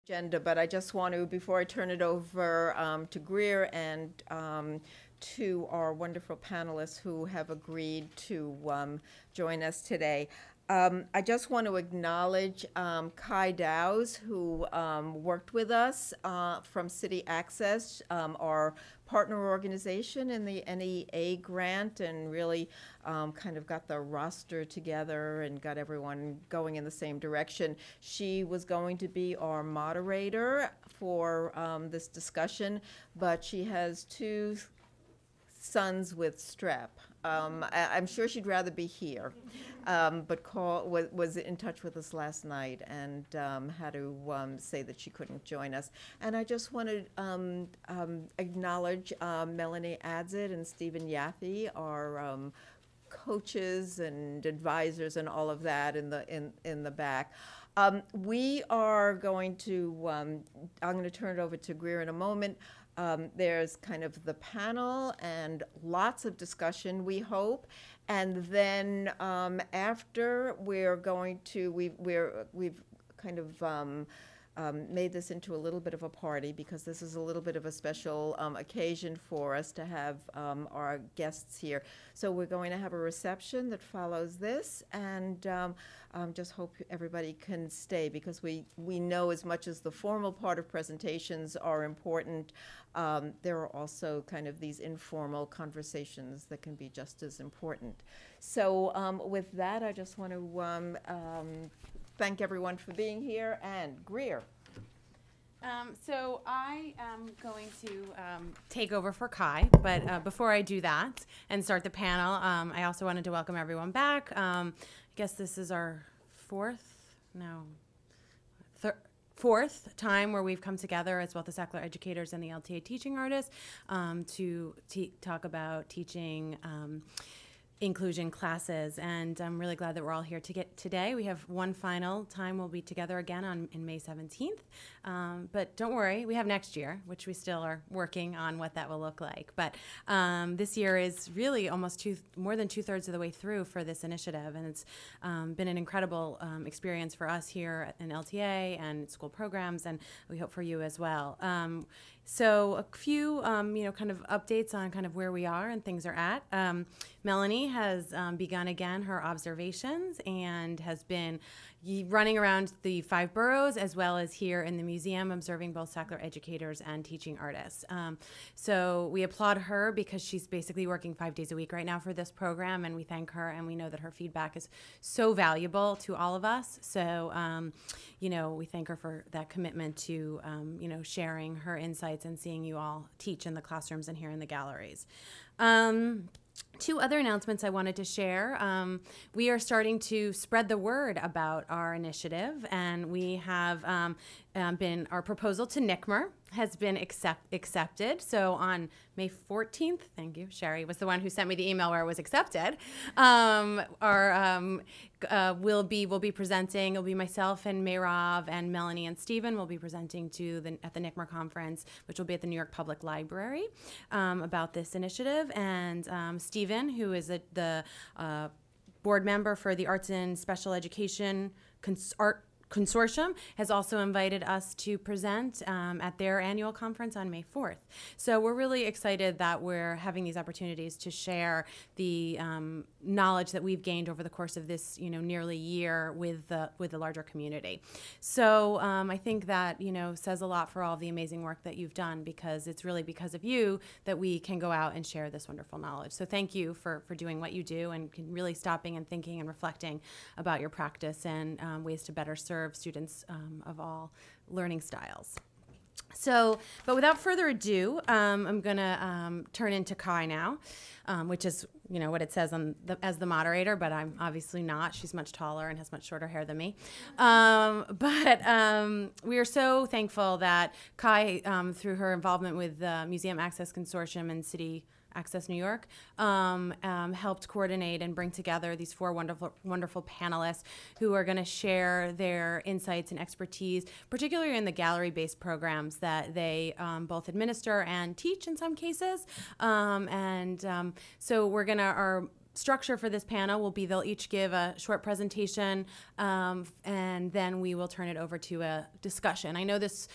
agenda, but I just want to, before I turn it over to Greer and to our wonderful panelists who have agreed to join us today, I just want to acknowledge Kai Dowes, who worked with us from City Access, our partner organization in the NEA grant, and really kind of got the roster together and got everyone going in the same direction. She was going to be our moderator for this discussion, but she has two sons with strep. I'm sure she'd rather be here, but was in touch with us last night and had to say that she couldn't join us. And I just want to acknowledge Melanie Adzit and Stephen Yaffe, our coaches and advisors and all of that in the back. We are going to, I'm going to turn it over to Greer in a moment. There's kind of the panel and lots of discussion, we hope. And then after, we're going to, we've kind of made this into a little bit of a party, because this is a little bit of a special occasion for us to have our guests here. So we're going to have a reception that follows this, and just hope everybody can stay, because we know as much as the formal part of presentations are important, there are also kind of these informal conversations that can be just as important. So with that, I just want to thank everyone for being here. And Greer. So I am going to take over for Kai, but before I do that and start the panel, I also wanted to welcome everyone back. I guess this is our fourth time where we've come together as both the secular educators and the LTA teaching artists to talk about teaching inclusion classes, and I'm really glad that we're all here today. We have one final time we'll be together again in May 17th, but don't worry, we have next year, which we still are working on what that will look like. But this year is really almost more than 2/3 of the way through for this initiative, and it's been an incredible experience for us here in LTA and school programs, and we hope for you as well. So a few, kind of updates on kind of where we are and things are at. Melanie has begun again her observations and has been running around the 5 boroughs as well as here in the museum, observing both secular educators and teaching artists. So we applaud her because she's basically working 5 days a week right now for this program, and we thank her, and we know that her feedback is so valuable to all of us. So, we thank her for that commitment to, sharing her insights and seeing you all teach in the classrooms and here in the galleries. Two other announcements I wanted to share. We are starting to spread the word about our initiative, and we have our proposal to NCMER has been accepted. So on May 14th, thank you, Sherry was the one who sent me the email where it was accepted. We'll be presenting. It'll be myself and Mayrav and Melanie and Stephen will be presenting at the NCMER conference, which will be at the New York Public Library, about this initiative. And Stephen, who is the board member for the Arts and Special Education Art Consortium, has also invited us to present at their annual conference on May 4th. So we're really excited that we're having these opportunities to share the knowledge that we've gained over the course of this, nearly year with the larger community. So I think that, says a lot for all the amazing work that you've done, because it's really because of you that we can go out and share this wonderful knowledge. So thank you for doing what you do, and really stopping and thinking and reflecting about your practice and ways to better serve students of all learning styles. So, but without further ado, I'm going to turn into Kai now, which is, what it says as the moderator, but I'm obviously not. She's much taller and has much shorter hair than me. But we are so thankful that Kai, through her involvement with the Museum Access Consortium and CityAccessNY, helped coordinate and bring together these 4 wonderful panelists who are going to share their insights and expertise, particularly in the gallery-based programs that they both administer and teach in some cases. So we're going to, our structure for this panel will be they'll each give a short presentation, and then we will turn it over to a discussion. I know this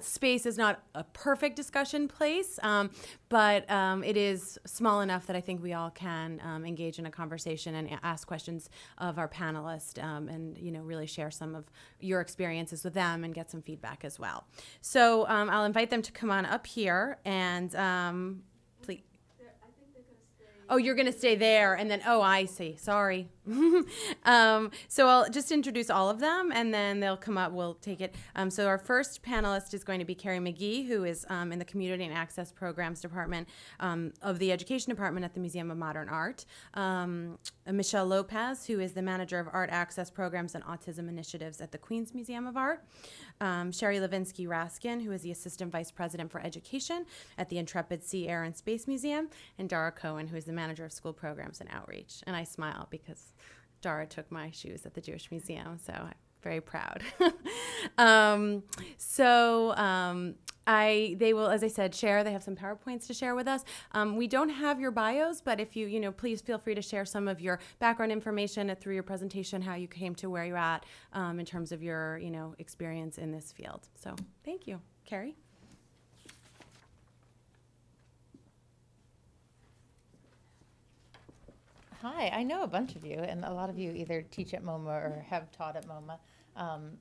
space is not a perfect discussion place, but it is small enough that I think we all can engage in a conversation and ask questions of our panelists, and really share some of your experiences with them and get some feedback as well. So I'll invite them to come on up here and please. Oh, you're going to stay there, and then, oh, I see. Sorry. So I'll just introduce all of them, and then they'll come up. We'll take it. So our first panelist is going to be Carrie McGee, who is in the Community and Access Programs Department of the Education Department at the Museum of Modern Art. Michelle Lopez, who is the Manager of Art Access Programs and Autism Initiatives at the Queens Museum of Art. Sherry Levinsky-Raskin, who is the Assistant Vice President for Education at the Intrepid Sea, Air and Space Museum. And Dara Cohen, who is the Manager of School Programs and Outreach. And I smile because Dara took my shoes at the Jewish Museum, so I'm very proud. They will, as I said, share. They have some PowerPoints to share with us. We don't have your bios, but if you, please feel free to share some of your background information through your presentation, how you came to where you're at in terms of your, experience in this field. So thank you. Carrie? Hi, I know a bunch of you, and a lot of you either teach at MoMA or have taught at MoMA.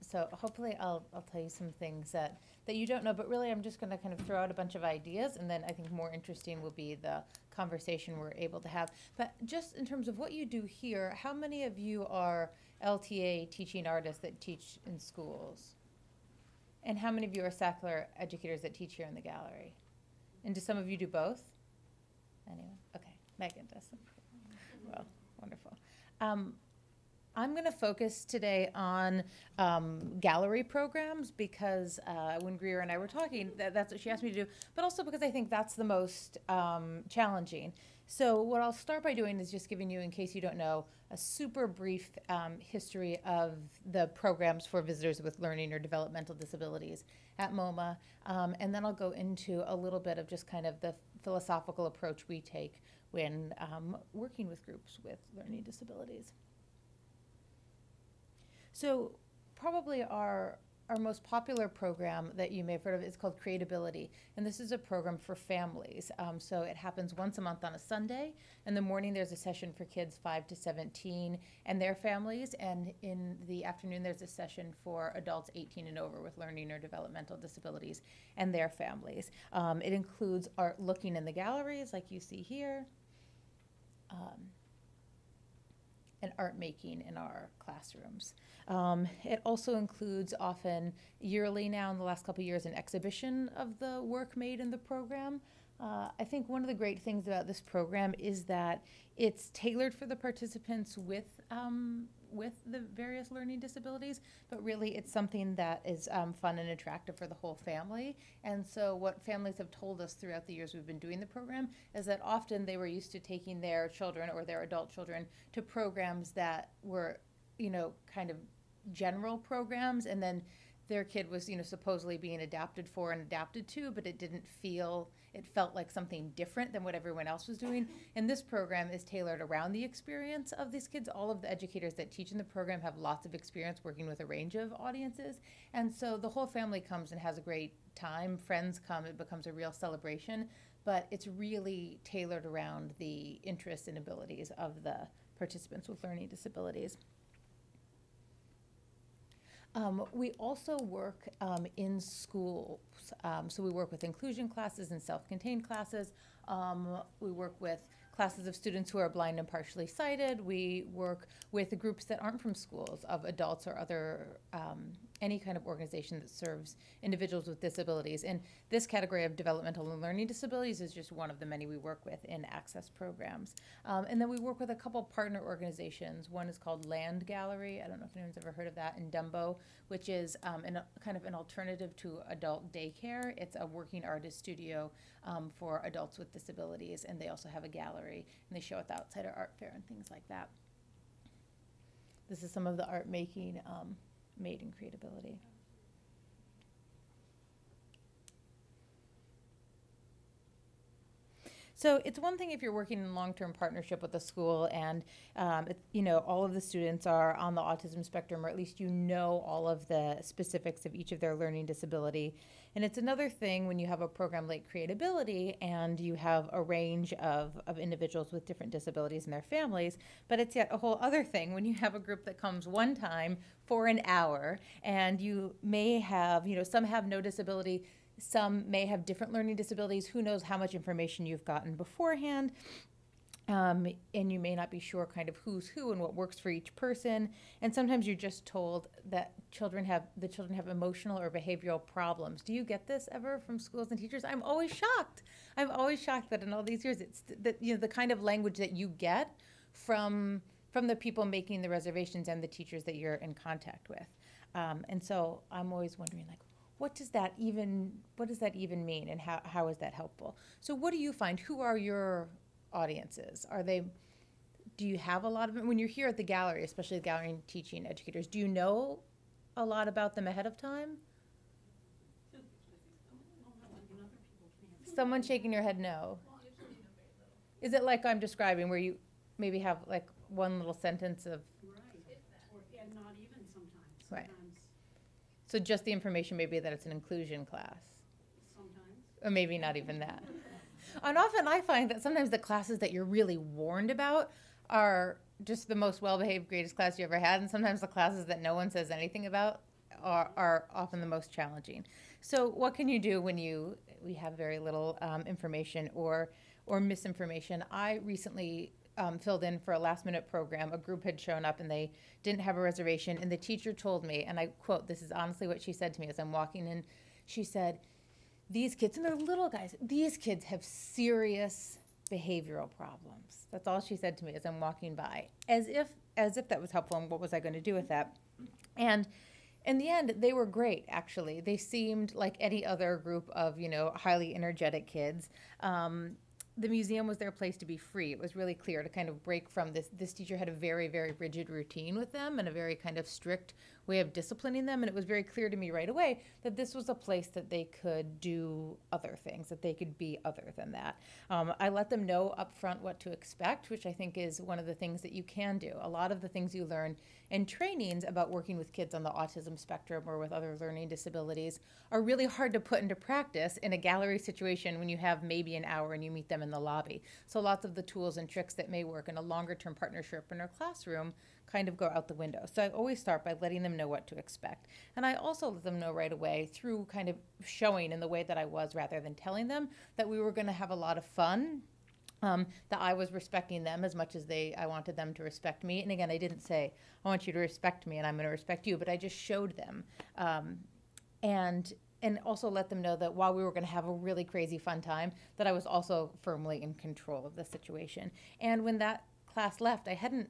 So hopefully I'll tell you some things that you don't know, but really I'm just going to kind of throw out a bunch of ideas, and then I think more interesting will be the conversation we're able to have. But just in terms of what you do here, how many of you are LTA teaching artists that teach in schools? And how many of you are Sackler educators that teach here in the gallery? And do some of you do both? Anyone? Okay, Megan does. Well, wonderful. I'm going to focus today on gallery programs because when Greer and I were talking, that's what she asked me to do, but also because I think that's the most challenging. So what I'll start by doing is just giving you, in case you don't know, a super brief history of the programs for visitors with learning or developmental disabilities at MoMA, and then I'll go into a little bit of just kind of the philosophical approach we take when working with groups with learning disabilities. So probably our most popular program that you may have heard of is called Creatability, and this is a program for families. So it happens once a month on a Sunday. In the morning there's a session for kids 5 to 17 and their families, and in the afternoon there's a session for adults 18 and over with learning or developmental disabilities and their families. It includes art looking in the galleries like you see here, and art making in our classrooms. It also includes often yearly now in the last couple of years an exhibition of the work made in the program. I think one of the great things about this program is that it's tailored for the participants with the various learning disabilities, but really it's something that is fun and attractive for the whole family. And so what families have told us throughout the years we've been doing the program is that often they were used to taking their children or their adult children to programs that were, kind of general programs, and then their kid was, supposedly being adapted for and adapted to, but it felt like something different than what everyone else was doing. And this program is tailored around the experience of these kids. All of the educators that teach in the program have lots of experience working with a range of audiences. And so the whole family comes and has a great time. Friends come, it becomes a real celebration, but it's really tailored around the interests and abilities of the participants with learning disabilities. We also work in schools. So we work with inclusion classes and self-contained classes. We work with classes of students who are blind and partially sighted. We work with groups that aren't from schools, of adults or other, any kind of organization that serves individuals with disabilities. And this category of developmental and learning disabilities is just one of the many we work with in access programs. And then we work with a couple partner organizations. One is called Land Gallery. I don't know if anyone's ever heard of that, in Dumbo, which is kind of an alternative to adult daycare. It's a working artist studio for adults with disabilities, and they also have a gallery, and they show at the Outsider Art Fair and things like that. This is some of the art making made in Creatability. So it's one thing if you're working in long-term partnership with a school and, all of the students are on the autism spectrum, or at least all of the specifics of each of their learning disability. And it's another thing when you have a program like Creatability and you have a range of individuals with different disabilities and their families, but it's yet a whole other thing when you have a group that comes one time for an hour and you may have, some have no disability, some may have different learning disabilities. Who knows how much information you've gotten beforehand. And you may not be sure kind of who's who and what works for each person. And sometimes you're just told that the children have emotional or behavioral problems. Do you get this ever from schools and teachers? I'm always shocked. I'm always shocked that in all these years, it's that the kind of language that you get from the people making the reservations and the teachers that you're in contact with. And so I'm always wondering, like, what does that even mean, and how is that helpful? So what do you find? Who are your audiences? Do you have a lot of them when you're here at the gallery, especially the gallery and teaching educators? Do you know a lot about them ahead of time? Someone shaking your head no. Is it like I'm describing, where you maybe have like one little sentence of? Right, and not even sometimes. Right. So just the information maybe that it's an inclusion class. Sometimes. Or maybe not even that. And often I find that sometimes the classes that you're really warned about are just the most well-behaved, greatest class you ever had, and sometimes the classes that no one says anything about are often the most challenging. So what can you do when we have very little information or misinformation? I recently filled in for a last-minute program. A group had shown up and they didn't have a reservation, and the teacher told me, and I quote, this is honestly what she said to me as I'm walking in, she said, "These kids," and they're little guys, "these kids have serious behavioral problems." That's all she said to me as I'm walking by, as if that was helpful, and what was I going to do with that? And in the end, they were great, actually. They seemed like any other group of, highly energetic kids. The museum was their place to be free. It was really clear to kind of break from this. This teacher had a very, very rigid routine with them and a very kind of strict way of disciplining them. And it was very clear to me right away that this was a place that they could do other things, that they could be other than that. I let them know up front what to expect, which I think is one of the things that you can do. A lot of the things you learn in trainings about working with kids on the autism spectrum or with other learning disabilities are really hard to put into practice in a gallery situation when you have maybe an hour and you meet them in the lobby. So lots of the tools and tricks that may work in a longer term partnership in our classroom kind of go out the window. So I always start by letting them know what to expect. And I also let them know right away through kind of showing in the way that I was rather than telling them that we were going to have a lot of fun. That I was respecting them as much as I wanted them to respect me. And again, I didn't say, I want you to respect me and I'm going to respect you, but I just showed them. And also let them know that while we were going to have a really crazy fun time, that I was also firmly in control of the situation. And when that class left, I hadn't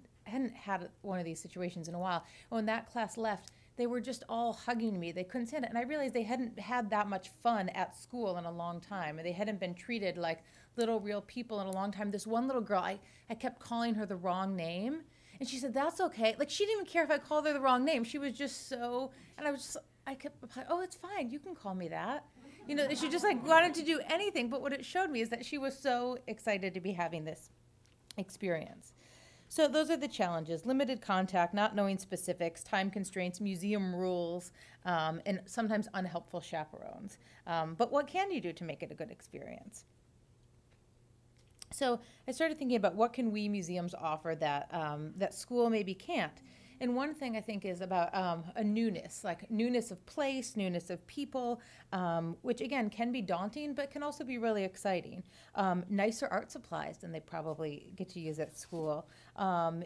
had one of these situations in a while. When that class left, they were just all hugging me. They couldn't stand it. And I realized they hadn't had that much fun at school in a long time. And they hadn't been treated like little real people in a long time. This one little girl, I kept calling her the wrong name. And she said, "That's okay." Like, she didn't even care if I called her the wrong name. She was just so, and I kept replying, "Oh, it's fine. You can call me that." She just like wanted to do anything. But what it showed me is that she was so excited to be having this experience. So those are the challenges: limited contact, not knowing specifics, time constraints, museum rules, and sometimes unhelpful chaperones. But what can you do to make it a good experience? So I started thinking about what can we museums offer that school maybe can't. And one thing I think is about a newness, like newness of place, newness of people, which again can be daunting, but can also be really exciting. Nicer art supplies than they probably get to use at school.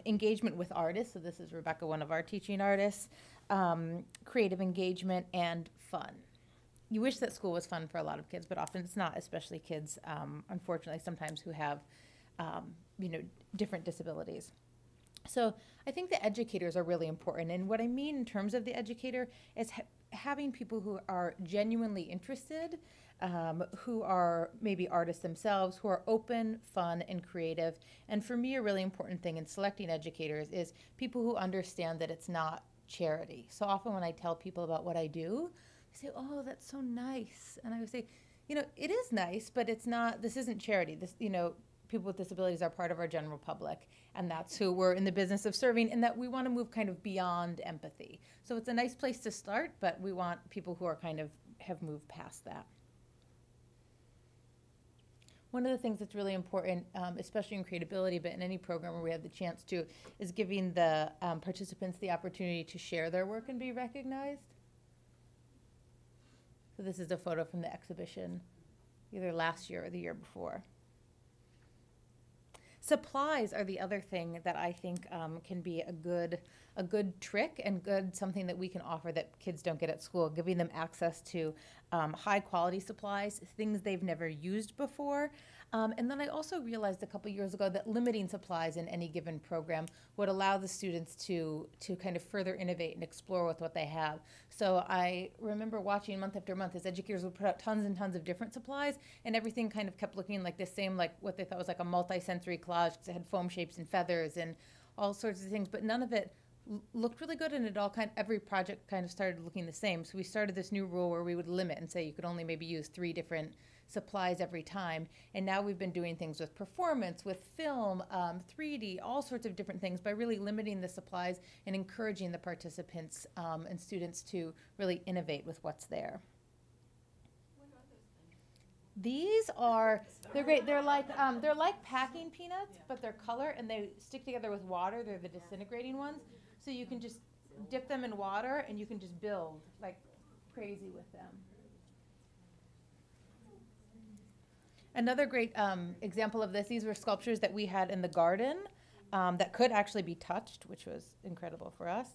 Engagement with artists, so this is Rebecca, one of our teaching artists. Creative engagement and fun. You wish that school was fun for a lot of kids, but often it's not, especially kids, unfortunately, sometimes who have, different disabilities. So I think the educators are really important. And what I mean in terms of the educator is having people who are genuinely interested, who are maybe artists themselves, who are open, fun, and creative. And for me, a really important thing in selecting educators is people who understand that it's not charity. So often when I tell people about what I do, they say, "Oh, that's so nice." And I would say, it is nice, but it's not, this isn't charity. This, people with disabilities are part of our general public, and that's who we're in the business of serving, and that we want to move kind of beyond empathy. So it's a nice place to start, but we want people who are kind of have moved past that. One of the things that's really important, especially in Creatability, but in any program where we have the chance to, is giving the participants the opportunity to share their work and be recognized. So this is a photo from the exhibition, either last year or the year before. Supplies are the other thing that I think can be a good trick and something that we can offer that kids don't get at school, giving them access to high quality supplies, things they've never used before. And then I also realized a couple years ago that limiting supplies in any given program would allow the students to kind of further innovate and explore with what they have. So I remember watching month after month as educators would put out tons and tons of different supplies, and everything kind of kept looking like the same, like what they thought was like a multi-sensory collage, because it had foam shapes and feathers and all sorts of things, but none of it looked really good, and every project kind of started looking the same. So we started this new rule where we would limit and say you could only maybe use 3 different supplies every time. And now we've been doing things with performance, with film, 3D, all sorts of different things by really limiting the supplies and encouraging the participants and students to really innovate with what's there. These they're great. They're like packing peanuts, but they're color and they stick together with water. They're the disintegrating ones. So you can just dip them in water and you can just build like crazy with them. Another great example of this, these were sculptures that we had in the garden that could actually be touched, which was incredible for us.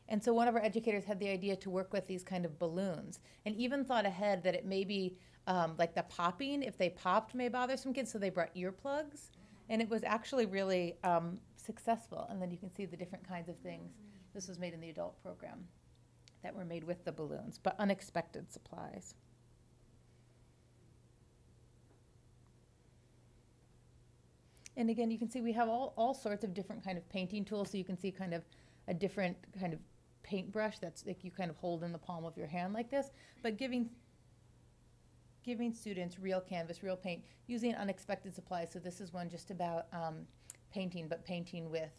And so one of our educators had the idea to work with these kind of balloons and even thought ahead that it may be like the popping, if they popped, may bother some kids, so they brought earplugs. And it was actually really successful. And then you can see the different kinds of things. This was made in the adult program that were made with the balloons, but unexpected supplies. And again, you can see we have all sorts of different kind of painting tools. So you can see kind of a different kind of paintbrush that's like you kind of hold in the palm of your hand like this, but giving students real canvas, real paint, using unexpected supplies. So this is one just about painting, but painting with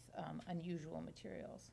unusual materials.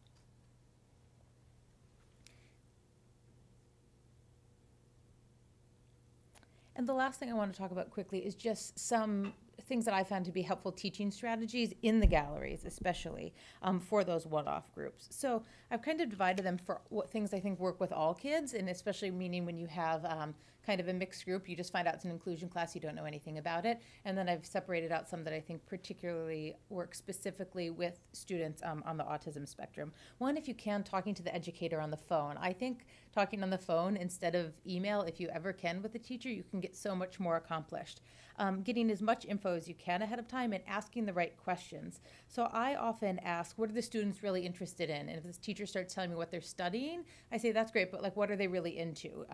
And the last thing I want to talk about quickly is just some things that I found to be helpful teaching strategies in the galleries, especially for those one-off groups. So I've kind of divided them for what things I think work with all kids, and especially meaning when you have kind of a mixed group, you just find out it's an inclusion class, you don't know anything about it. And then I've separated out some that I think particularly work specifically with students on the autism spectrum. One, if you can, talking to the educator on the phone. I think talking on the phone instead of email, if you ever can with a teacher, you can get so much more accomplished. Getting as much info as you can ahead of time and asking the right questions. So I often ask, what are the students really interested in? And if this teacher starts telling me what they're studying, I say, that's great, but like, what are they really into?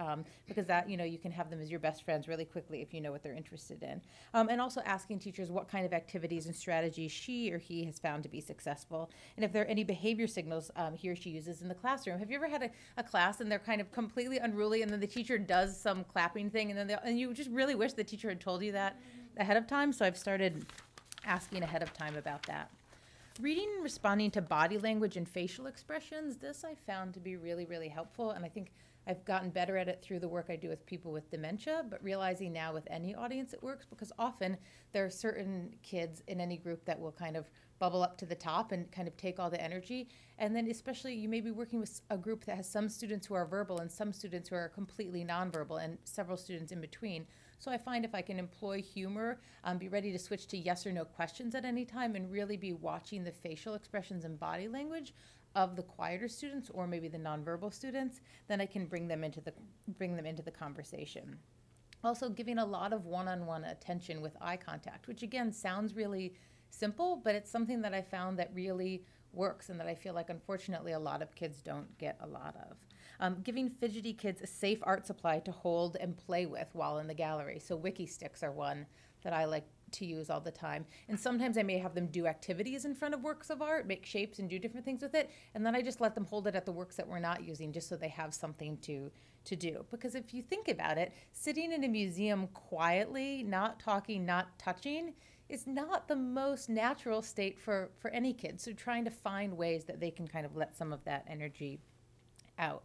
Because that, you can have them as your best friends really quickly if you know what they're interested in. And also asking teachers what kind of activities and strategies she or he has found to be successful. And if there are any behavior signals he or she uses in the classroom. Have you ever had a class and they're kind of completely unruly and then the teacher does some clapping thing and then and you just really wish the teacher had told you that ahead of time? So I've started asking ahead of time about that. Reading and responding to body language and facial expressions, this I found to be really, really helpful. And I think I've gotten better at it through the work I do with people with dementia, but realizing now with any audience it works, because often there are certain kids in any group that will kind of bubble up to the top and kind of take all the energy. And then especially you may be working with a group that has some students who are verbal and some students who are completely nonverbal and several students in between. So I find if I can employ humor, be ready to switch to yes or no questions at any time and really be watching the facial expressions and body language of the quieter students or maybe the nonverbal students, then I can bring them into the conversation. Also giving a lot of one-on-one attention with eye contact, which again sounds really simple, but it's something that I found that really works and that I feel like unfortunately a lot of kids don't get a lot of. Giving fidgety kids a safe art supply to hold and play with while in the gallery. So wiki sticks are one that I like to use all the time. And sometimes I may have them do activities in front of works of art, make shapes and do different things with it. And then I just let them hold it at the works that we're not using, just so they have something to do. Because if you think about it, sitting in a museum quietly, not talking, not touching, is not the most natural state for any kid. So trying to find ways that they can kind of let some of that energy out.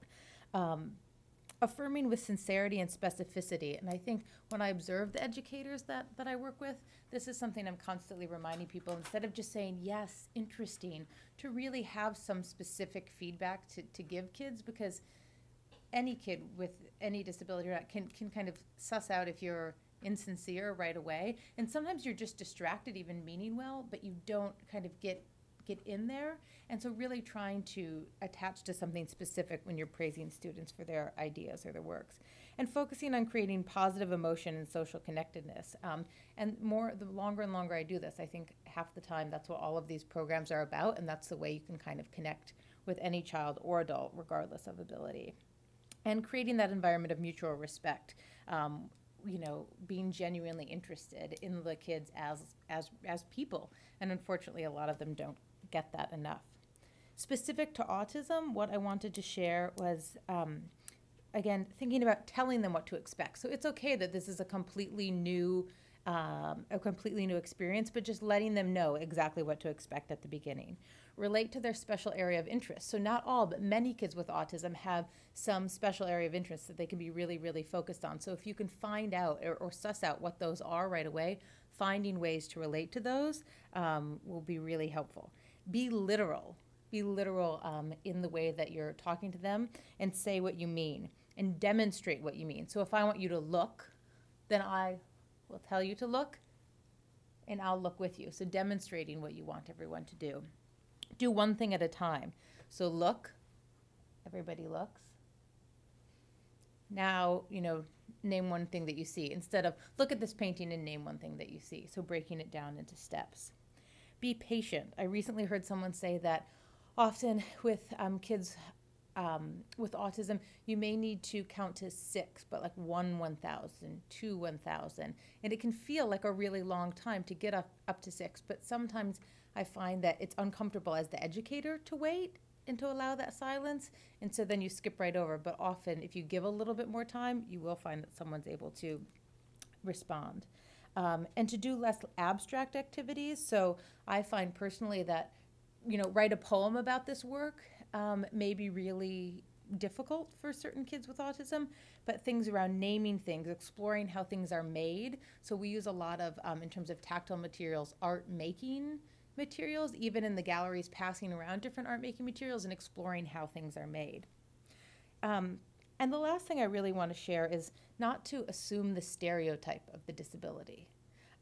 Affirming with sincerity and specificity. And I think when I observe the educators that I work with, this is something I'm constantly reminding people, instead of just saying, yes, interesting, to really have some specific feedback to give kids, because any kid with any disability or not can kind of suss out if you're insincere right away. And sometimes you're just distracted, even meaning well, but you don't kind of get in there. And so really trying to attach to something specific when you're praising students for their ideas or their works. And focusing on creating positive emotion and social connectedness. And the longer and longer I do this, I think half the time that's what all of these programs are about, and that's the way you can kind of connect with any child or adult, regardless of ability. And creating that environment of mutual respect. Being genuinely interested in the kids as people. And unfortunately, a lot of them don't get that enough. Specific to autism, what I wanted to share was, again, thinking about telling them what to expect. So it's okay that this is a completely new experience, but just letting them know exactly what to expect at the beginning. Relate to their special area of interest. So not all, but many kids with autism have some special area of interest that they can be really, really focused on. So if you can find out or suss out what those are right away, finding ways to relate to those will be really helpful. Be literal. Be literal in the way that you're talking to them, and say what you mean and demonstrate what you mean. So if I want you to look, then I will tell you to look, and I'll look with you. So demonstrating what you want everyone to do. Do one thing at a time. So look, everybody looks. Now, name one thing that you see, instead of look at this painting and name one thing that you see. So breaking it down into steps. Be patient. I recently heard someone say that often with kids with autism, you may need to count to 6, but like 1,000, 2, 1,000. And it can feel like a really long time to get up to 6, but sometimes I find that it's uncomfortable as the educator to wait and to allow that silence, and so then you skip right over. But often, if you give a little bit more time, you will find that someone's able to respond. And to do less abstract activities. So I find personally that, write a poem about this work may be really difficult for certain kids with autism, but things around naming things, exploring how things are made. So we use a lot of, in terms of tactile materials, art making materials, even in the galleries, passing around different art making materials and exploring how things are made. And the last thing I really want to share is not to assume the stereotype of the disability.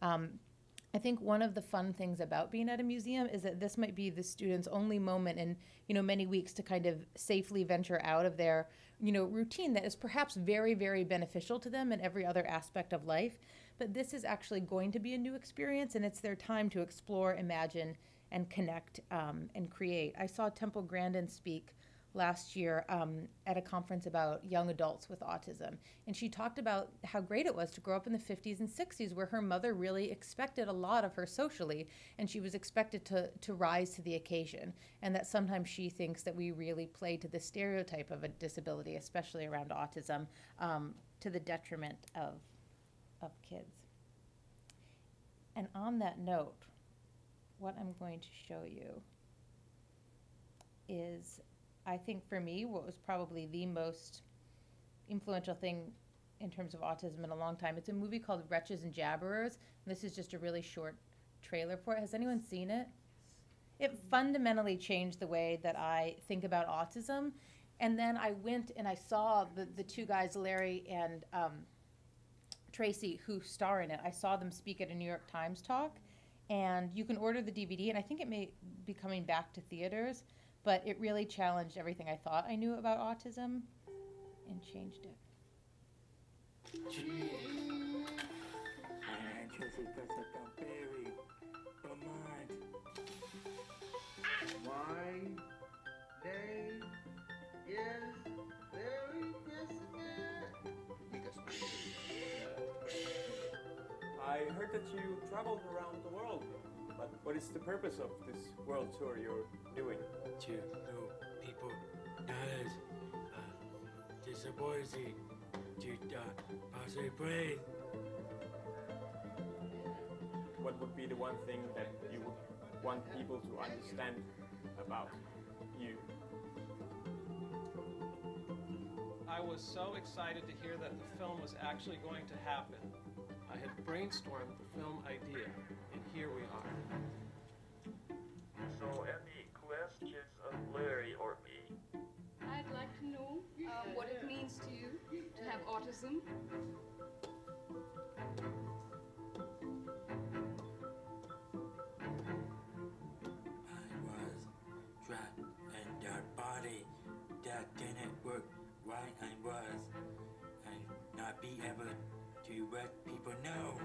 I think one of the fun things about being at a museum is that this might be the students' only moment in, many weeks to kind of safely venture out of their, routine that is perhaps very, very beneficial to them in every other aspect of life. But this is actually going to be a new experience, and it's their time to explore, imagine, and connect and create. I saw Temple Grandin speak last year at a conference about young adults with autism. And she talked about how great it was to grow up in the 50s and 60s, where her mother really expected a lot of her socially, and she was expected to rise to the occasion. And that sometimes she thinks that we really play to the stereotype of a disability, especially around autism, to the detriment of kids. And on that note, what I'm going to show you is, I think for me, what was probably the most influential thing in terms of autism in a long time. It's a movie called Wretches and Jabberers. And this is just a really short trailer for it. Has anyone seen it? It fundamentally changed the way that I think about autism. And then I went and I saw the two guys, Larry and Tracy, who star in it. I saw them speak at a New York Times talk. And you can order the DVD, and I think it may be coming back to theaters. But it really challenged everything I thought I knew about autism and changed it. My name is Merry Christmas. I heard heard that you traveled around the world, but what is the purpose of this world tour you're doing? To know people knowledge, disability, to possibly brain. What would be the one thing that you would want people to understand about you? I was so excited to hear that the film was actually going to happen. I had brainstormed the film idea, and here we are. So, any questions of Larry or me? I'd like to know what it means to you to have autism. I was trapped in their body that didn't work right I was, and not be able to let people know.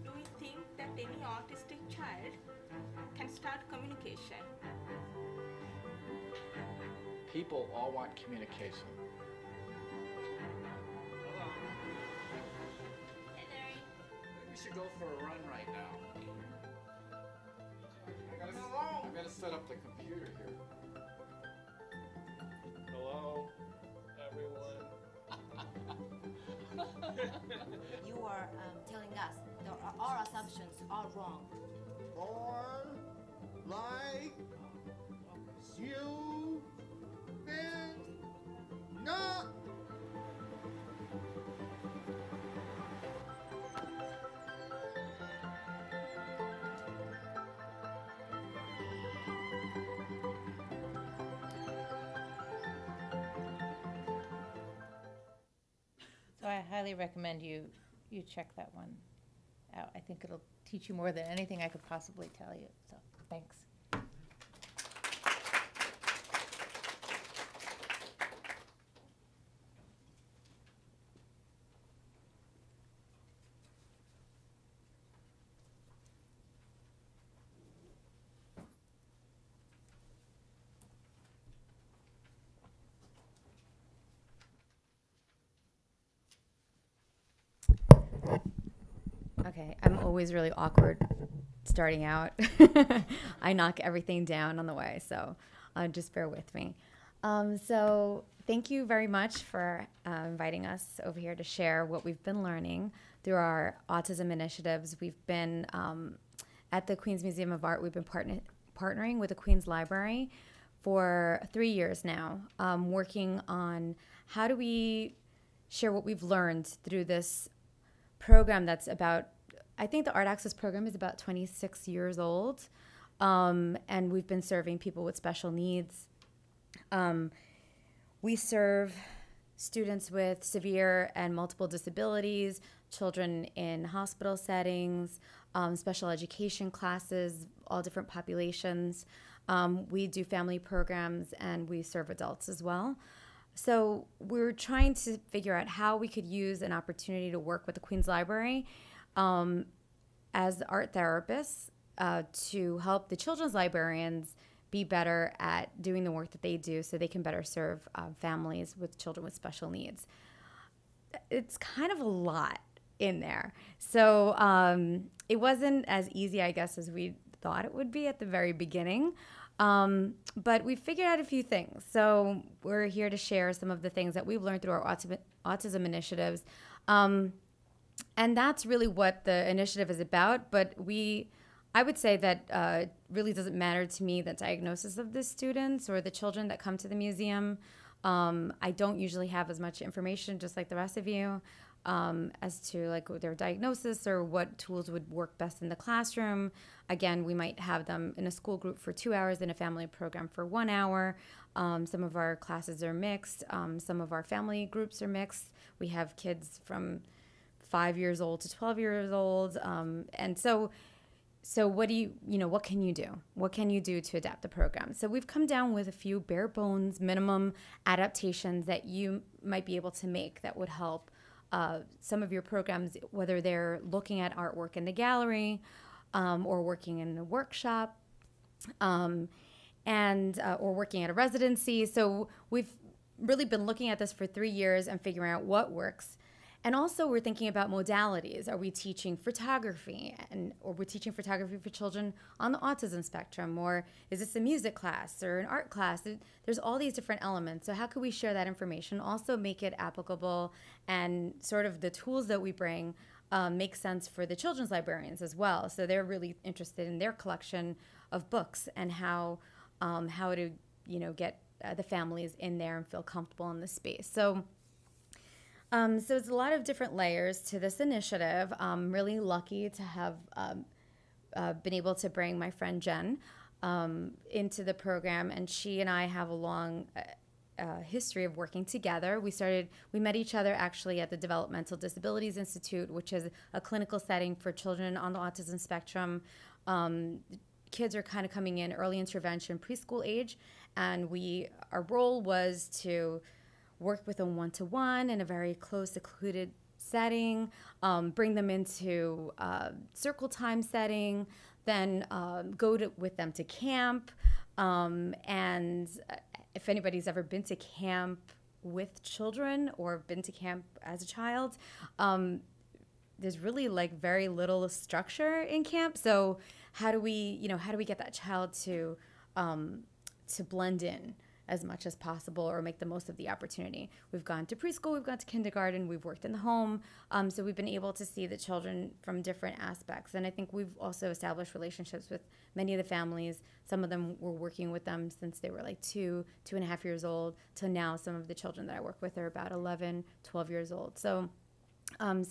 Do you think that any autistic child can start communication? People all want communication. We should go for a run right now. I gotta set up the computer here. Hello, everyone. You are telling us that our assumptions are wrong. More like you been not. So I highly recommend you check that one out. I think it'll teach you more than anything I could possibly tell you. So thanks. Okay, I'm always really awkward starting out. I knock everything down on the way, so just bear with me. So thank you very much for inviting us over here to share what we've been learning through our autism initiatives. We've been at the Queens Museum of Art. We've been partnering with the Queens Library for 3 years now, working on how do we share what we've learned through this program that's about, I think the Art Access program is about 26 years old, and we've been serving people with special needs. We serve students with severe and multiple disabilities, children in hospital settings, special education classes, all different populations. We do family programs, and we serve adults as well. So we're trying to figure out how we could use an opportunity to work with the Queens Library as art therapists to help the children's librarians be better at doing the work that they do so they can better serve families with children with special needs. It's kind of a lot in there. So it wasn't as easy, I guess, as we thought it would be at the very beginning. But we figured out a few things. So we're here to share some of the things that we've learned through our autism initiatives. And that's really what the initiative is about. But I would say that it really doesn't matter to me the diagnosis of the students or the children that come to the museum. I don't usually have as much information, just like the rest of you, as to like their diagnosis or what tools would work best in the classroom. Again, we might have them in a school group for 2 hours, in a family program for 1 hour. Some of our classes are mixed. Some of our family groups are mixed. We have kids from 5 years old to 12 years old. And so what what can you do? What can you do to adapt the program? So we've come down with a few bare bones minimum adaptations that you might be able to make that would help some of your programs, whether they're looking at artwork in the gallery, or working in a workshop, or working at a residency. So we've really been looking at this for 3 years and figuring out what works. And also we're thinking about modalities. Are we teaching photography, or we're teaching photography for children on the autism spectrum, or is this a music class or an art class? There's all these different elements. So how could we share that information, also make it applicable, and sort of the tools that we bring make sense for the children's librarians as well. So they're really interested in their collection of books and how to get the families in there and feel comfortable in the space. So it's a lot of different layers to this initiative. I'm really lucky to have been able to bring my friend Jen into the program, and she and I have a long history of working together. We met each other actually at the Developmental Disabilities Institute, which is a clinical setting for children on the autism spectrum. Kids are kind of coming in early intervention, preschool age, and our role was to work with them one-to-one in a very close, secluded setting, bring them into circle time setting, then go with them to camp. And if anybody's ever been to camp with children or been to camp as a child, there's really very little structure in camp. So how do we get that child to blend in as much as possible, or make the most of the opportunity? We've gone to preschool, we've gone to kindergarten, we've worked in the home. So we've been able to see the children from different aspects. And I think we've also established relationships with many of the families. Some of them were working with them since they were 2.5 years old, to now some of the children that I work with are about 11, 12 years old. So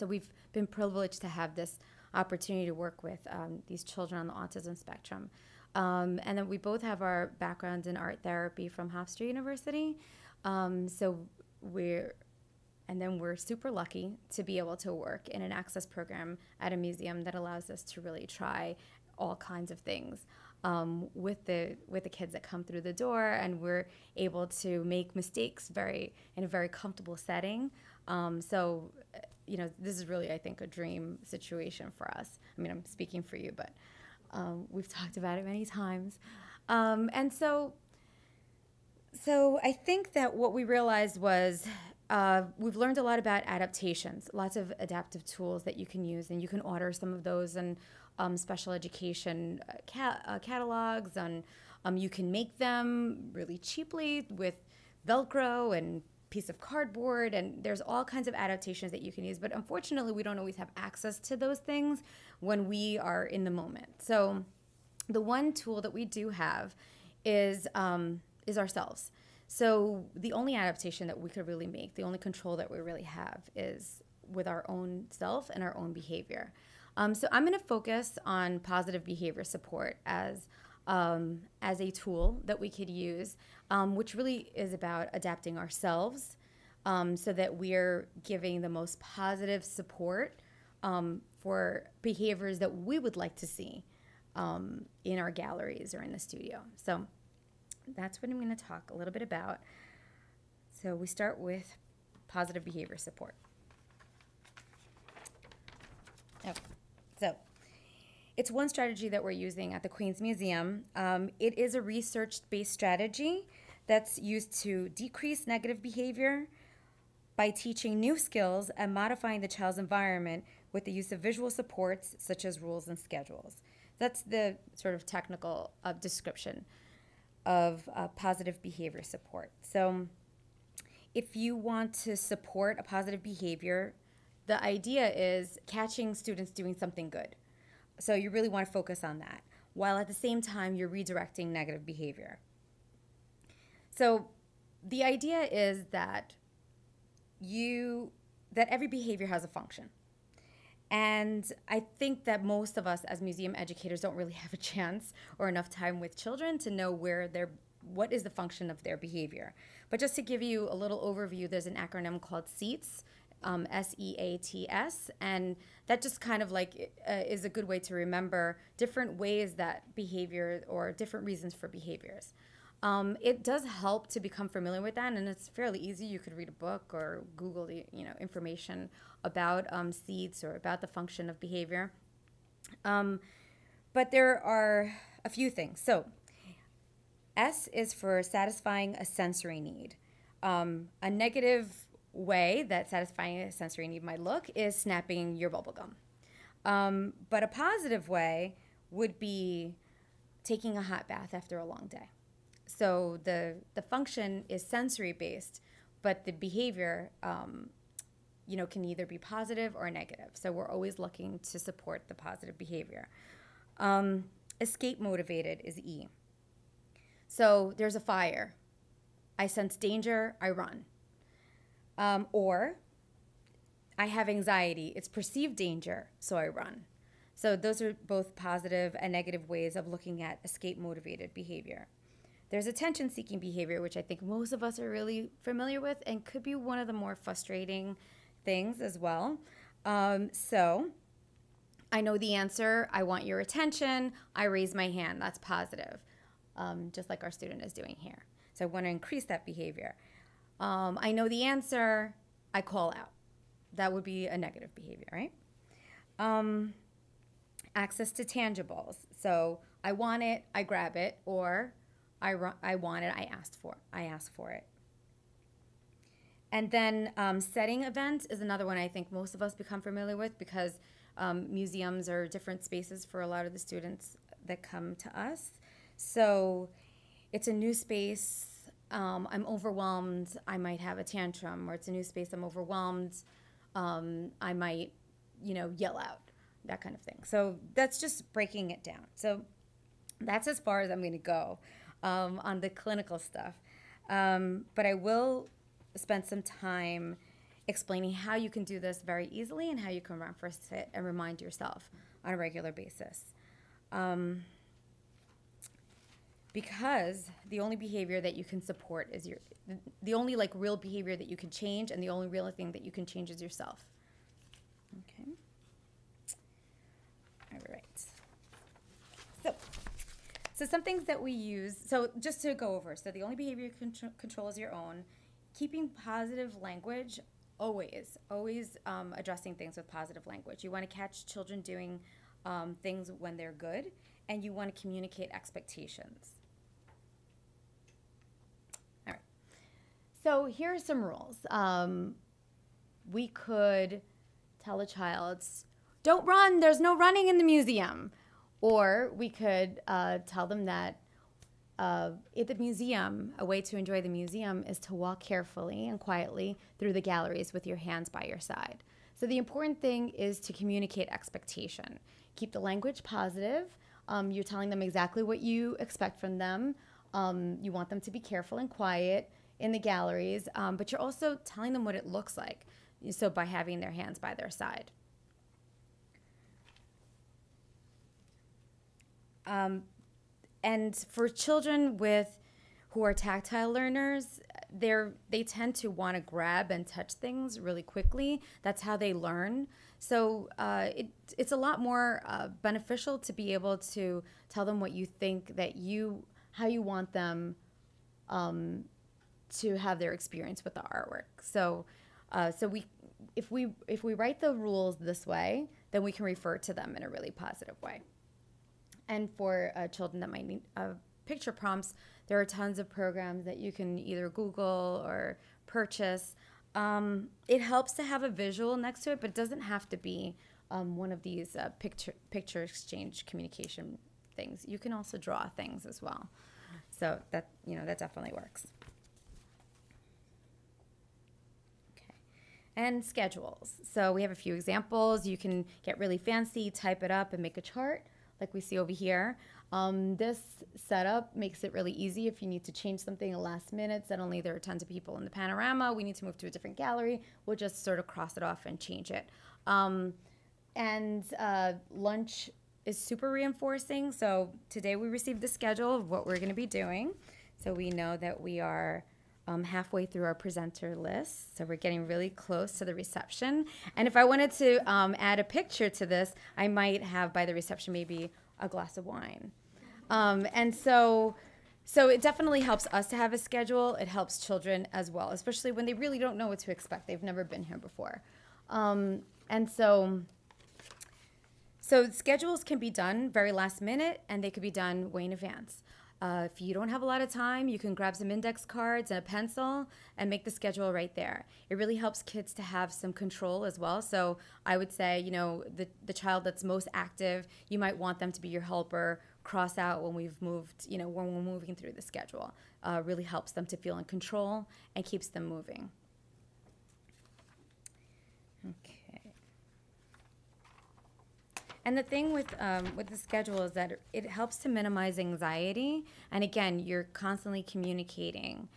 we've been privileged to have this opportunity to work with these children on the autism spectrum. And then we both have our backgrounds in art therapy from Hofstra University. We're super lucky to be able to work in an access program at a museum that allows us to really try all kinds of things with the kids that come through the door, and we're able to make mistakes in a very comfortable setting. This is really, I think, a dream situation for us. I mean, I'm speaking for you, but we've talked about it many times. And so I think that what we realized was we've learned a lot about adaptations, lots of adaptive tools that you can use, and you can order some of those in special education catalogs, and you can make them really cheaply with Velcro and piece of cardboard, and there's all kinds of adaptations that you can use. But unfortunately, we don't always have access to those things when we are in the moment. So the one tool that we do have is ourselves. So the only adaptation that we could really make, the only control that we really have, is with our own self and our own behavior. So I'm going to focus on positive behavior support as a tool that we could use, which really is about adapting ourselves so that we're giving the most positive support for behaviors that we would like to see in our galleries or in the studio. So that's what I'm going to talk a little bit about. So we start with positive behavior support. Okay. So it's one strategy that we're using at the Queens Museum. It is a research-based strategy that's used to decrease negative behavior by teaching new skills and modifying the child's environment with the use of visual supports such as rules and schedules. That's the sort of technical description of positive behavior support. So if you want to support a positive behavior, the idea is catching students doing something good. So you really want to focus on that, while at the same time you're redirecting negative behavior. So the idea is that every behavior has a function. And I think that most of us as museum educators don't really have a chance or enough time with children to know what is the function of their behavior. But just to give you a little overview, there's an acronym called SEATS, SEATS, and that just kind of is a good way to remember different ways that behavior, or different reasons for behaviors. It does help to become familiar with that, and it's fairly easy. You could read a book or Google the information about SEATS or about the function of behavior. But there are a few things. So S is for satisfying a sensory need. A negative way that satisfying a sensory need might look is snapping your bubble gum. But a positive way would be taking a hot bath after a long day. So the function is sensory based, but the behavior can either be positive or negative. So we're always looking to support the positive behavior. Escape motivated is E. So there's a fire. I sense danger, I run. Or I have anxiety. It's perceived danger, so I run. So those are both positive and negative ways of looking at escape motivated behavior. There's attention-seeking behavior, which I think most of us are really familiar with and could be one of the more frustrating things as well. So I know the answer. I want your attention. I raise my hand. That's positive, just like our student is doing here. So I want to increase that behavior. I know the answer. I call out. That would be a negative behavior, right? Access to tangibles. So I want it. I grab it. Or I want it. I ask for it. And then setting events is another one I think most of us become familiar with because museums are different spaces for a lot of the students that come to us. So it's a new space. I'm overwhelmed. I might have a tantrum. Or it's a new space. I'm overwhelmed. I might, yell out, that kind of thing. So that's just breaking it down. So that's as far as I'm going to go on the clinical stuff. But I will spend some time explaining how you can do this very easily and how you can reference it and remind yourself on a regular basis. Because the only behavior that you can support is the only real behavior that you can change, and the only real thing that you can change is yourself. Okay. All right. So some things that we use. So just to go over. So the only behavior you can control is your own. Keeping positive language, always addressing things with positive language. You want to catch children doing things when they're good, and you want to communicate expectations. All right. So here are some rules. We could tell a child, don't run, there's no running in the museum. Or we could tell them that at the museum, a way to enjoy the museum is to walk carefully and quietly through the galleries with your hands by your side. So the important thing is to communicate expectation. Keep the language positive. You're telling them exactly what you expect from them. You want them to be careful and quiet in the galleries, but you're also telling them what it looks like, so by having their hands by their side. And for children who are tactile learners, they tend to want to grab and touch things really quickly. That's how they learn. So it's a lot more beneficial to be able to tell them what you think how you want them to have their experience with the artwork. So if we write the rules this way, then we can refer to them in a really positive way. And for children that might need picture prompts, there are tons of programs that you can either Google or purchase. It helps to have a visual next to it, but it doesn't have to be one of these picture exchange communication things. You can also draw things as well. So that definitely works. Okay. And schedules. So we have a few examples. You can get really fancy, type it up, and make a chart, like we see over here. This setup makes it really easy if you need to change something at the last minute. Suddenly there are tons of people in the panorama. We need to move to a different gallery. We'll just sort of cross it off and change it. Lunch is super reinforcing. So today we received the schedule of what we're going to be doing. So we know that we are halfway through our presenter list. So we're getting really close to the reception. And if I wanted to add a picture to this, I might have by the reception maybe a glass of wine. So it definitely helps us to have a schedule. It helps children as well, especially when they really don't know what to expect. They've never been here before. So schedules can be done very last minute, and they could be done way in advance. If you don't have a lot of time, you can grab some index cards and a pencil and make the schedule right there. It really helps kids to have some control as well. So I would say, the child that's most active, you might want them to be your helper. Cross out when we've moved, when we're moving through the schedule. Really helps them to feel in control and keeps them moving. Okay. And the thing with the schedule is that it helps to minimize anxiety. And again, you're constantly communicating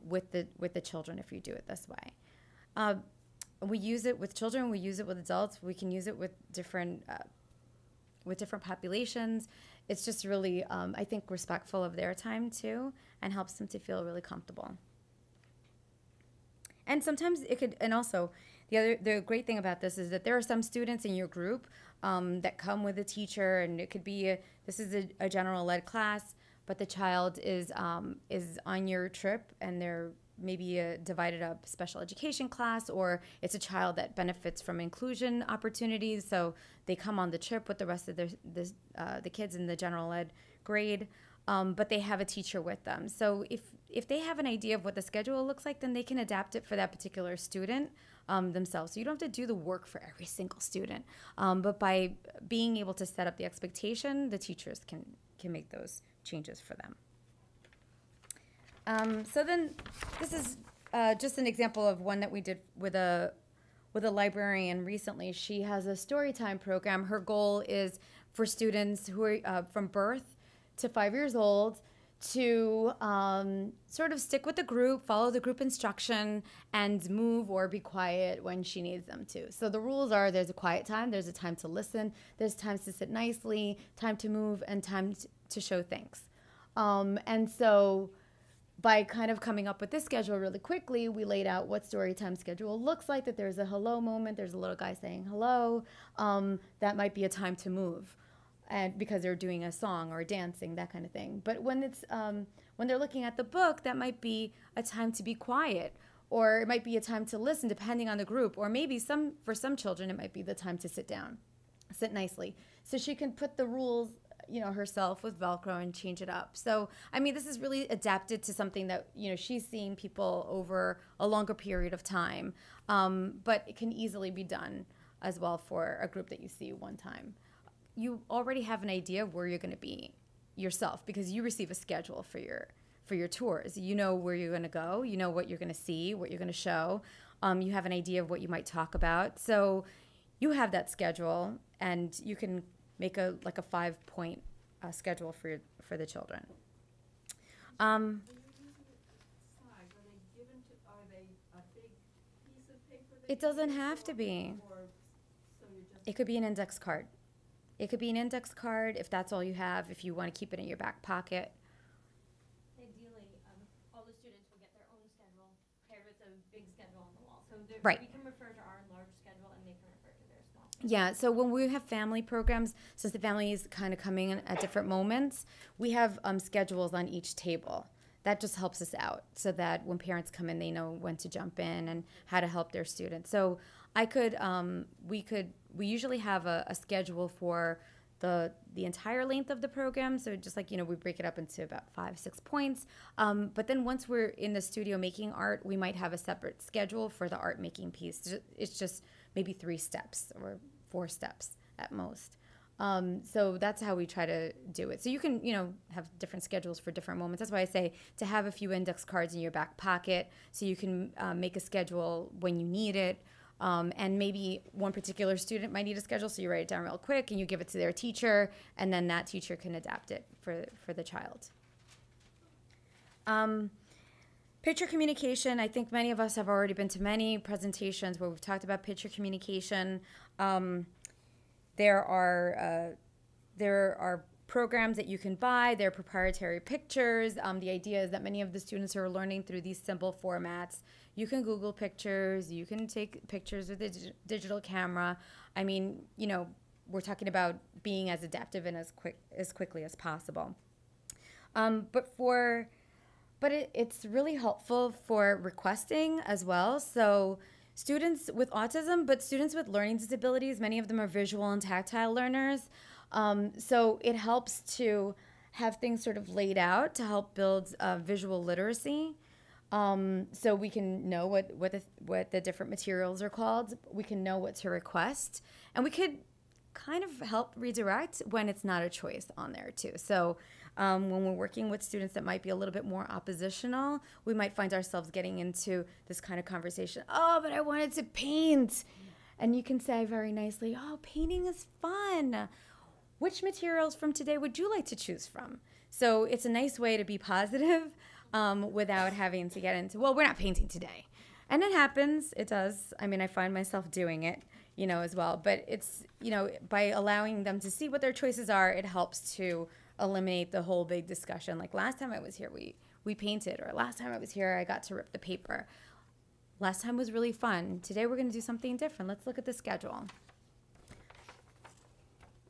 with the children if you do it this way. We use it with children. We use it with adults. We can use it with different populations. It's just really, I think, respectful of their time too, and helps them to feel really comfortable. And sometimes it could, and also the great thing about this is that there are some students in your group that come with a teacher, and it could be this is a general ed class, but the child is on your trip, and they're maybe a divided up special education class, or it's a child that benefits from inclusion opportunities, so they come on the trip with the rest of the kids in the general ed grade, but they have a teacher with them. So if they have an idea of what the schedule looks like, then they can adapt it for that particular student themselves. So you don't have to do the work for every single student, but by being able to set up the expectation, the teachers can make those changes for them. So then this is just an example of one that we did with a librarian recently. She has a story time program. Her goal is for students who are from birth to 5 years old to sort of stick with the group, follow the group instruction, and move or be quiet when she needs them to. So the rules are there's a quiet time, there's a time to listen, there's times to sit nicely, time to move, and time to show thanks. And so by kind of coming up with this schedule really quickly, we laid out what story time schedule looks like, that there's a hello moment, there's a little guy saying hello, that might be a time to move, and because they're doing a song or dancing, that kind of thing. But when it's when they're looking at the book, that might be a time to be quiet, or it might be a time to listen, depending on the group, or maybe for some children, it might be the time to sit down, sit nicely. So she can put the rules herself with Velcro and change it up. So, I mean, this is really adapted to something that, she's seeing people over a longer period of time. But it can easily be done as well for a group that you see one time. You already have an idea of where you're going to be yourself because you receive a schedule for your tours. You know where you're going to go. You know what you're going to see, what you're going to show. You have an idea of what you might talk about. So you have that schedule, and you can make a 5-point schedule for the children. It doesn't have to be. It could be an index card. It could be an index card if that's all you have, if you want to keep it in your back pocket. Ideally, all the students will get their own schedule paired with a big schedule on the wall. So right. We can refer to our large schedule and they can refer to their small. Yeah, so when we have family programs, since the family is kind of coming in at different moments, we have schedules on each table. That just helps us out so that when parents come in, they know when to jump in and how to help their students. So we usually have a schedule for the entire length of the program. So just like, we break it up into about 5-6 points. But then once we're in the studio making art, we might have a separate schedule for the art making piece. It's just maybe 3 steps or 4 steps at most. So that's how we try to do it. So you can, have different schedules for different moments. That's why I say to have a few index cards in your back pocket so you can make a schedule when you need it. And maybe one particular student might need a schedule, so you write it down real quick and you give it to their teacher, and then that teacher can adapt it for the child. Picture communication, I think many of us have already been to many presentations where we've talked about picture communication. There are programs that you can buy. They're proprietary pictures. The idea is that many of the students who are learning through these simple formats, you can Google pictures, you can take pictures with a digital camera. I mean, we're talking about being as adaptive and as quickly as possible. But it's really helpful for requesting as well. So students with autism, but students with learning disabilities, many of them are visual and tactile learners. So it helps to have things sort of laid out to help build visual literacy. So we can know what the different materials are called. We can know what to request, and we could kind of help redirect when it's not a choice on there too. So when we're working with students that might be a little bit more oppositional, we might find ourselves getting into this kind of conversation. Oh, but I wanted to paint. And you can say very nicely, oh, painting is fun. Which materials from today would you like to choose from? So it's a nice way to be positive without having to get into, well, we're not painting today. And it happens, it does. I mean, I find myself doing it, as well. But it's, by allowing them to see what their choices are, it helps to eliminate the whole big discussion. Like last time I was here, we painted, or last time I was here, I got to rip the paper. Last time was really fun. Today we're going to do something different. Let's look at the schedule.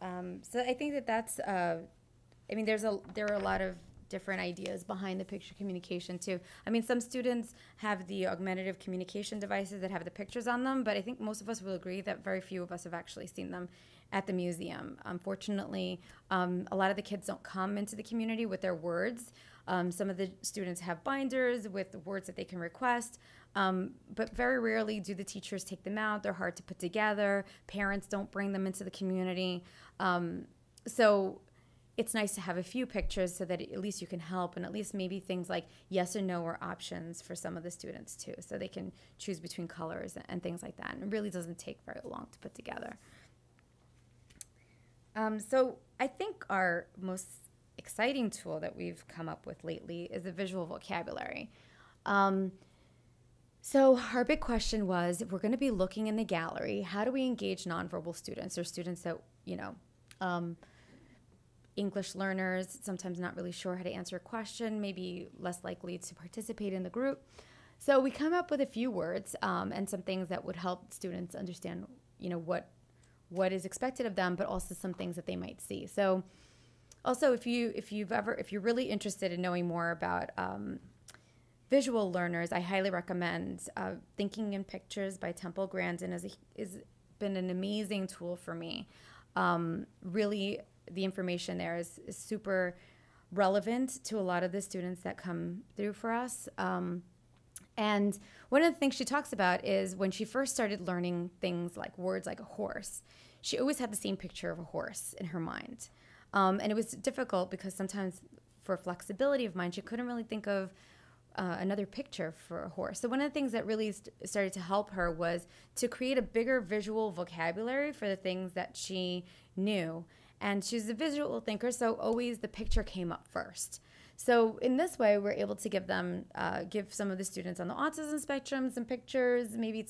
So I think that's, there are a lot of different ideas behind the picture communication too. I mean, some students have the augmentative communication devices that have the pictures on them, but I think most of us will agree that very few of us have actually seen them at the museum. Unfortunately, a lot of the kids don't come into the community with their words. Some of the students have binders with words that they can request, but very rarely do the teachers take them out. They're hard to put together. Parents don't bring them into the community. So it's nice to have a few pictures so that at least you can help, and at least maybe things like yes or no are options for some of the students too, so they can choose between colors and things like that. And it really doesn't take very long to put together. So I think our most exciting tool that we've come up with lately is a visual vocabulary. So our big question was, if we're going to be looking in the gallery, how do we engage nonverbal students, or students that, English learners, sometimes not really sure how to answer a question, maybe less likely to participate in the group. So we come up with a few words and some things that would help students understand, what is expected of them, but also some things that they might see. So also, if you're really interested in knowing more about visual learners, I highly recommend Thinking in Pictures by Temple Grandin. Has been an amazing tool for me. Really, the information there is super relevant to a lot of the students that come through for us. And one of the things she talks about is when she first started learning things like words like a horse, she always had the same picture of a horse in her mind. And it was difficult because sometimes for flexibility of mind, she couldn't really think of another picture for a horse. So one of the things that really started to help her was to create a bigger visual vocabulary for the things that she knew. And she's a visual thinker, so always the picture came up first. So in this way, we're able to give some of the students on the autism spectrum some pictures, maybe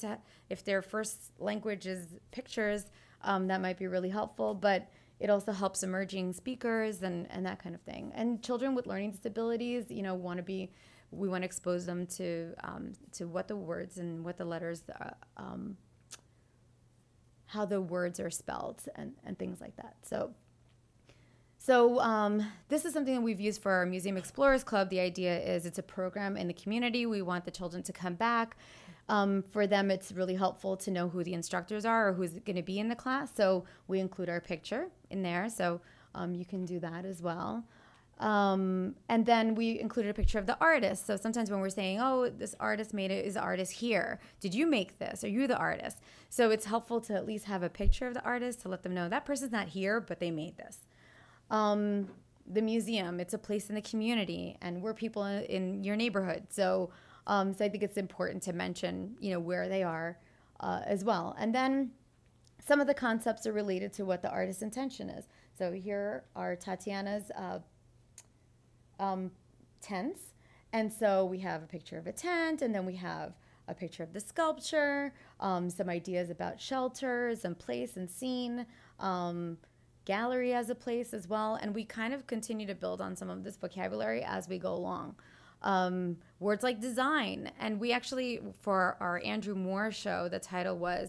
if their first language is pictures, that might be really helpful. But it also helps emerging speakers and that kind of thing. And children with learning disabilities, we want to expose them to what the words and what the letters, how the words are spelled and things like that. So this is something that we've used for our Museum Explorers Club. The idea is it's a program in the community. We want the children to come back. For them, it's really helpful to know who the instructors are or who's going to be in the class. So we include our picture in there. So you can do that as well. And then we included a picture of the artist. So sometimes when we're saying, oh, this artist made it, is the artist here? Did you make this? Are you the artist? So it's helpful to at least have a picture of the artist to let them know that person's not here, but they made this. The museum, it's a place in the community, and we're people in your neighborhood. So I think it's important to mention, where they are as well. And then some of the concepts are related to what the artist's intention is. So here are Tatiana's tents. And so we have a picture of a tent, and then we have a picture of the sculpture, some ideas about shelters and place and scene, gallery as a place as well. And we kind of continue to build on some of this vocabulary as we go along. Words like design. And we actually, for our Andrew Moore show, the title was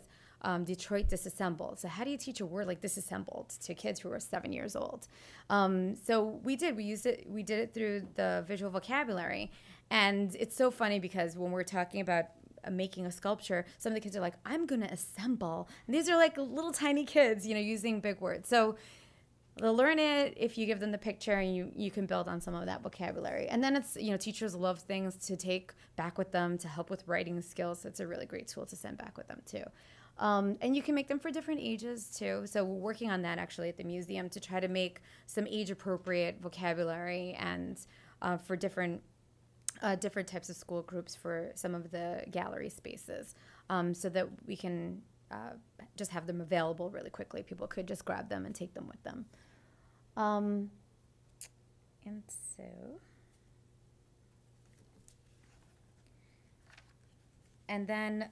Detroit Disassembled. So how do you teach a word like disassembled to kids who are 7 years old? So we did it through the visual vocabulary. And it's so funny because when we're talking about making a sculpture, some of the kids are like, I'm going to assemble. And these are like little tiny kids, using big words. So they'll learn it if you give them the picture, and you can build on some of that vocabulary. And then it's, teachers love things to take back with them to help with writing skills. So it's a really great tool to send back with them too. And you can make them for different ages too. So we're working on that actually at the museum to try to make some age appropriate vocabulary and for different types of school groups for some of the gallery spaces, so that we can just have them available really quickly. People could just grab them and take them with them. And then,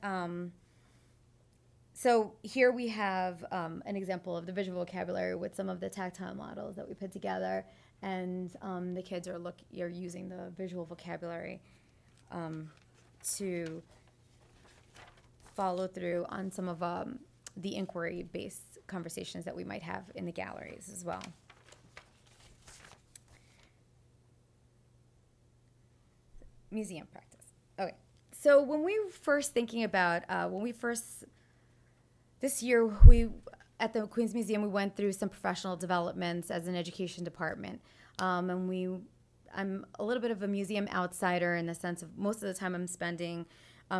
so here we have an example of the visual vocabulary with some of the tactile models that we put together, and the kids are using the visual vocabulary to follow through on some of the inquiry-based conversations that we might have in the galleries as well. Museum practice. Okay, so when we were first thinking about, this year, at the Queens Museum, we went through some professional developments as an education department. And I'm a little bit of a museum outsider in the sense of most of the time I'm spending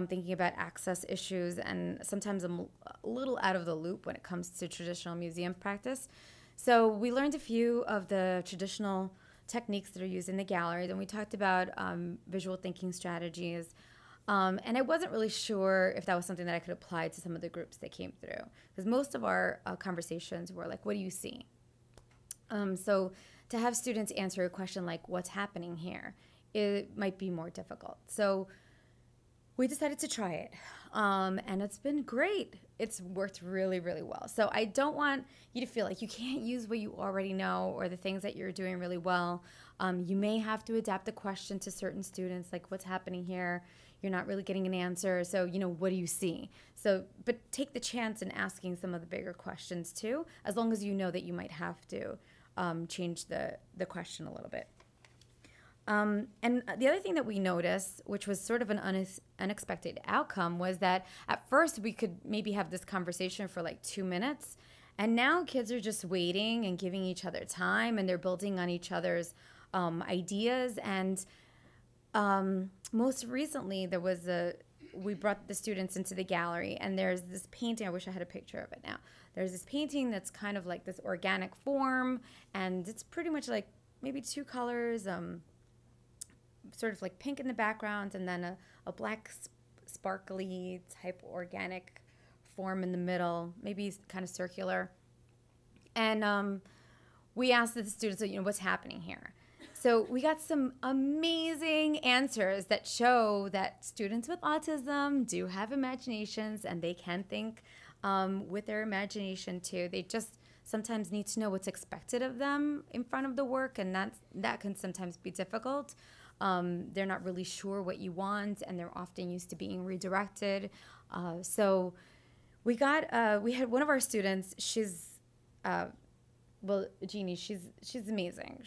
thinking about access issues, and sometimes I'm a little out of the loop when it comes to traditional museum practice. So we learned a few of the traditional techniques that are used in the gallery. Then we talked about visual thinking strategies. And I wasn't really sure if that was something that I could apply to some of the groups that came through, because most of our conversations were like, what do you see? So to have students answer a question like, what's happening here, it might be more difficult. So we decided to try it, and it's been great. It's worked really, really well. So I don't want you to feel like you can't use what you already know or the things that you're doing really well. You may have to adapt the question to certain students, like what's happening here? You're not really getting an answer, so what do you see? So, but take the chance in asking some of the bigger questions too, as long as you know that you might have to change the question a little bit. And the other thing that we noticed, which was sort of an unexpected outcome, was that at first we could maybe have this conversation for like 2 minutes, and now kids are just waiting and giving each other time, and they're building on each other's ideas. And most recently, we brought the students into the gallery, and there's this painting. I wish I had a picture of it now. There's this painting that's kind of like this organic form, and it's pretty much like maybe 2 colors, sort of like pink in the background, and then a black sparkly type organic form in the middle, maybe kind of circular. And we asked the students, what's happening here? So we got some amazing answers that show that students with autism do have imaginations, and they can think with their imagination too. They just sometimes need to know what's expected of them in front of the work, and that can sometimes be difficult. They're not really sure what you want, and they're often used to being redirected. So we had one of our students. She's Jeannie. She's amazing.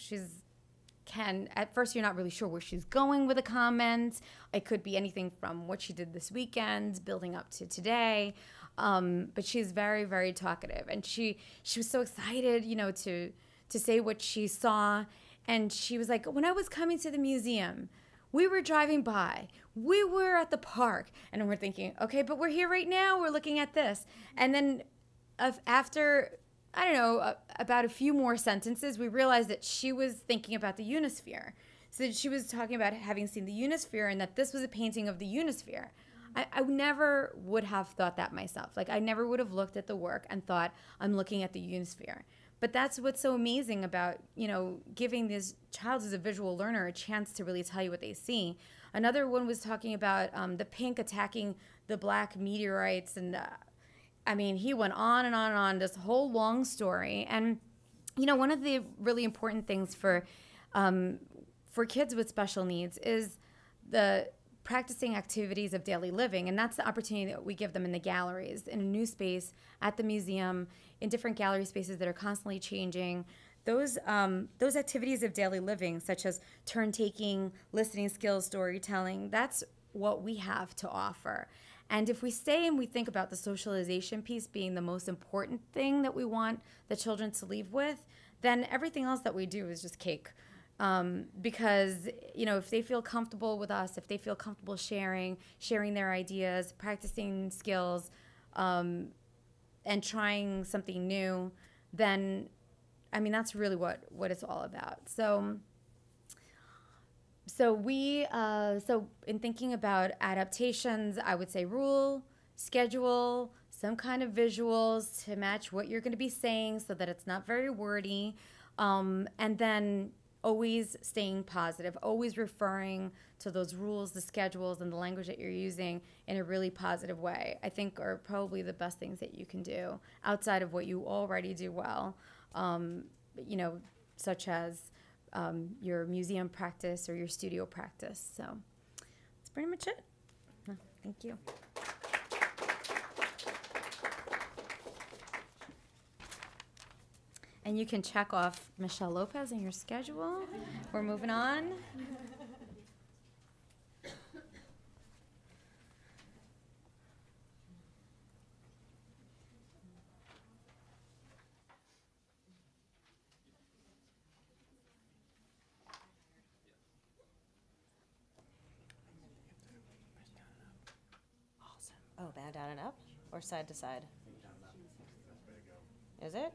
At first you're not really sure where she's going with a comment. It could be anything from what she did this weekend, building up to today. But she's very, very talkative, and she was so excited, to say what she saw. And she was like, when I was coming to the museum, we were driving by, we were at the park, and we're thinking, okay, but we're here right now, we're looking at this. And then after, I don't know, about a few more sentences, we realized that she was thinking about the Unisphere. So she was talking about having seen the Unisphere, and that this was a painting of the Unisphere. I never would have thought that myself. Like, I never would have looked at the work and thought, I'm looking at the Unisphere. But that's what's so amazing about, giving this child who's a visual learner a chance to really tell you what they see. Another one was talking about the pink attacking the black meteorites. And, he went on and on and on, this whole long story. And, one of the really important things for kids with special needs is the practicing activities of daily living, and that's the opportunity that we give them in the galleries, in a new space, at the museum, in different gallery spaces that are constantly changing. Those activities of daily living, such as turn taking, listening skills, storytelling, that's what we have to offer. And if we stay and we think about the socialization piece being the most important thing that we want the children to leave with, then everything else that we do is just cake. Because, if they feel comfortable with us, if they feel comfortable sharing their ideas, practicing skills, and trying something new, then, that's really what it's all about. So in thinking about adaptations, I would say rule, schedule, some kind of visuals to match what you're going to be saying so that it's not very wordy, and then always staying positive, always referring to those rules, the schedules, and the language that you're using in a really positive way, I think are probably the best things that you can do outside of what you already do well, such as your museum practice or your studio practice. So that's pretty much it. Thank you. And you can check off Michelle Lopez in your schedule. We're moving on. Awesome. Oh, down and up or side to side? Is it?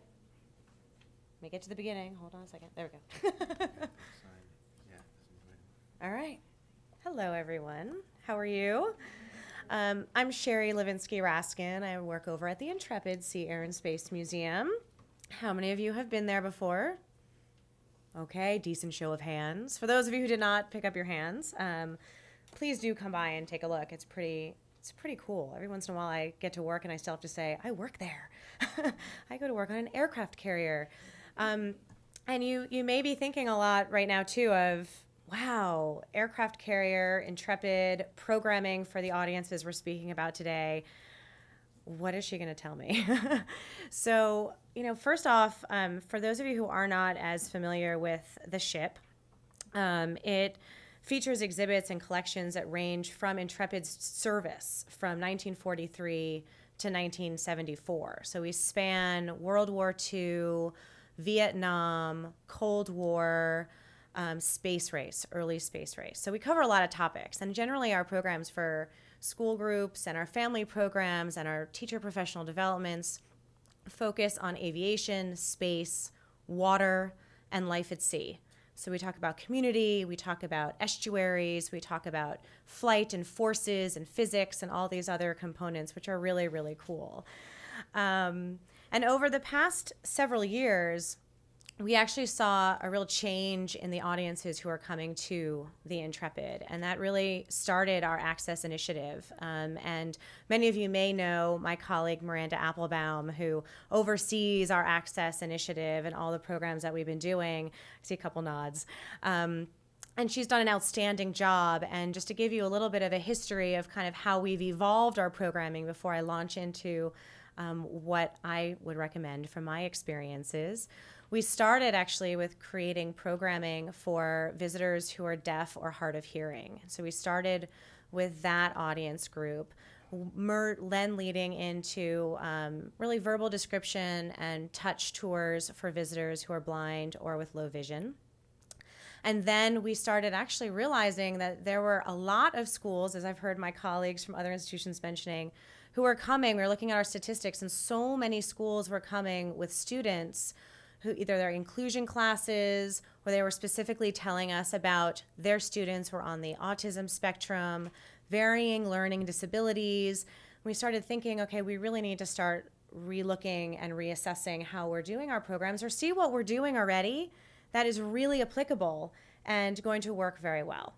Let me get to the beginning. Hold on a second. There we go. All right. Hello, everyone. How are you? I'm Sherry Levinsky-Raskin. I work over at the Intrepid Sea, Air and Space Museum. How many of you have been there before? Okay, decent show of hands. For those of you who did not pick up your hands, please do come by and take a look. It's pretty cool. Every once in a while I get to work and I still have to say, I work there. I go to work on an aircraft carrier. And you may be thinking a lot right now, too, of, wow, aircraft carrier, Intrepid, programming for the audiences we're speaking about today. What is she going to tell me? So, first off, for those of you who are not as familiar with the ship, it features exhibits and collections that range from Intrepid's service from 1943 to 1974. So we span World War II, Vietnam, Cold War, space race, early space race. So we cover a lot of topics. And generally our programs for school groups and our family programs and our teacher professional developments focus on aviation, space, water, and life at sea. So we talk about community, we talk about estuaries, we talk about flight and forces and physics and all these other components, which are really, really cool. And over the past several years, we actually saw a real change in the audiences who are coming to the Intrepid, and that really started our Access initiative. And many of you may know my colleague Miranda Applebaum, who oversees our Access initiative and all the programs that we've been doing. I see a couple nods. And she's done an outstanding job. And just to give you a little bit of a history of kind of how we've evolved our programming before I launch into what I would recommend from my experiences. We started actually with creating programming for visitors who are deaf or hard of hearing. So we started with that audience group, then leading into really verbal description and touch tours for visitors who are blind or with low vision. And then we started actually realizing that there were a lot of schools, as I've heard my colleagues from other institutions mentioning, who were coming. We were looking at our statistics, and so many schools were coming with students who either their inclusion classes or they were specifically telling us about their students who are on the autism spectrum, varying learning disabilities. We started thinking, okay, we really need to start relooking and reassessing how we're doing our programs or see what we're doing already that is really applicable and going to work very well.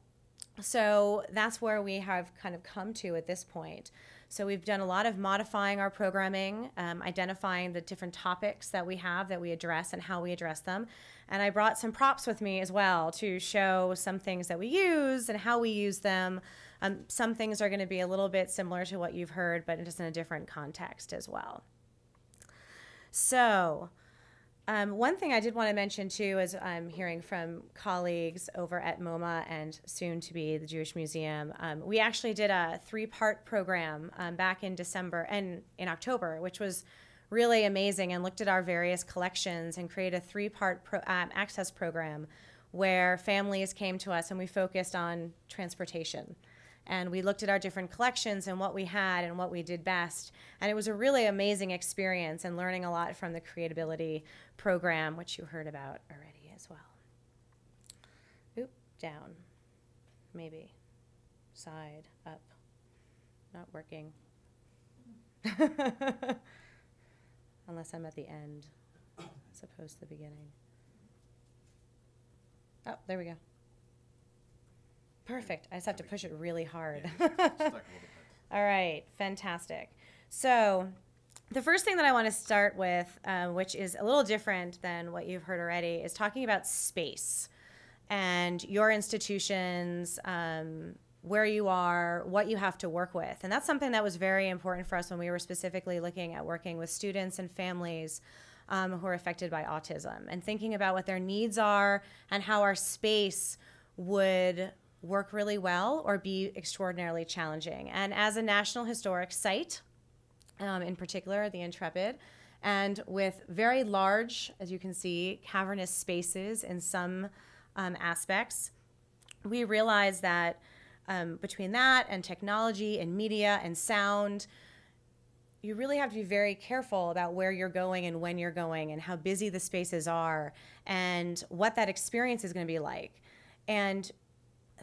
So that's where we have kind of come to at this point. So we've done a lot of modifying our programming, identifying the different topics that we have that we address and how we address them. And I brought some props with me as well to show some things that we use and how we use them. Some things are going to be a little bit similar to what you've heard, but just in a different context as well. So One thing I did want to mention too, as I'm hearing from colleagues over at MoMA and soon to be the Jewish Museum, we actually did a 3-part program back in December and in October, which was really amazing, and looked at our various collections and created a 3-part access program where families came to us and we focused on transportation. And we looked at our different collections and what we had and what we did best. And it was a really amazing experience and learning a lot from the Creatability program, which you heard about already as well. Oop, down, maybe, side, up, not working. Unless I'm at the end, as opposed to the beginning. Oh, there we go. Perfect. I just have to push it really hard. All right, fantastic. So the first thing that I want to start with, which is a little different than what you've heard already, is talking about space and your institutions, where you are, what you have to work with. And that's something that was very important for us when we were specifically looking at working with students and families who are affected by autism, and thinking about what their needs are and how our space would work really well or be extraordinarily challenging. And as a National Historic Site, in particular the Intrepid, and with very large, as you can see, cavernous spaces in some aspects, we realized that between that and technology and media and sound, you really have to be very careful about where you're going and when you're going and how busy the spaces are and what that experience is going to be like. And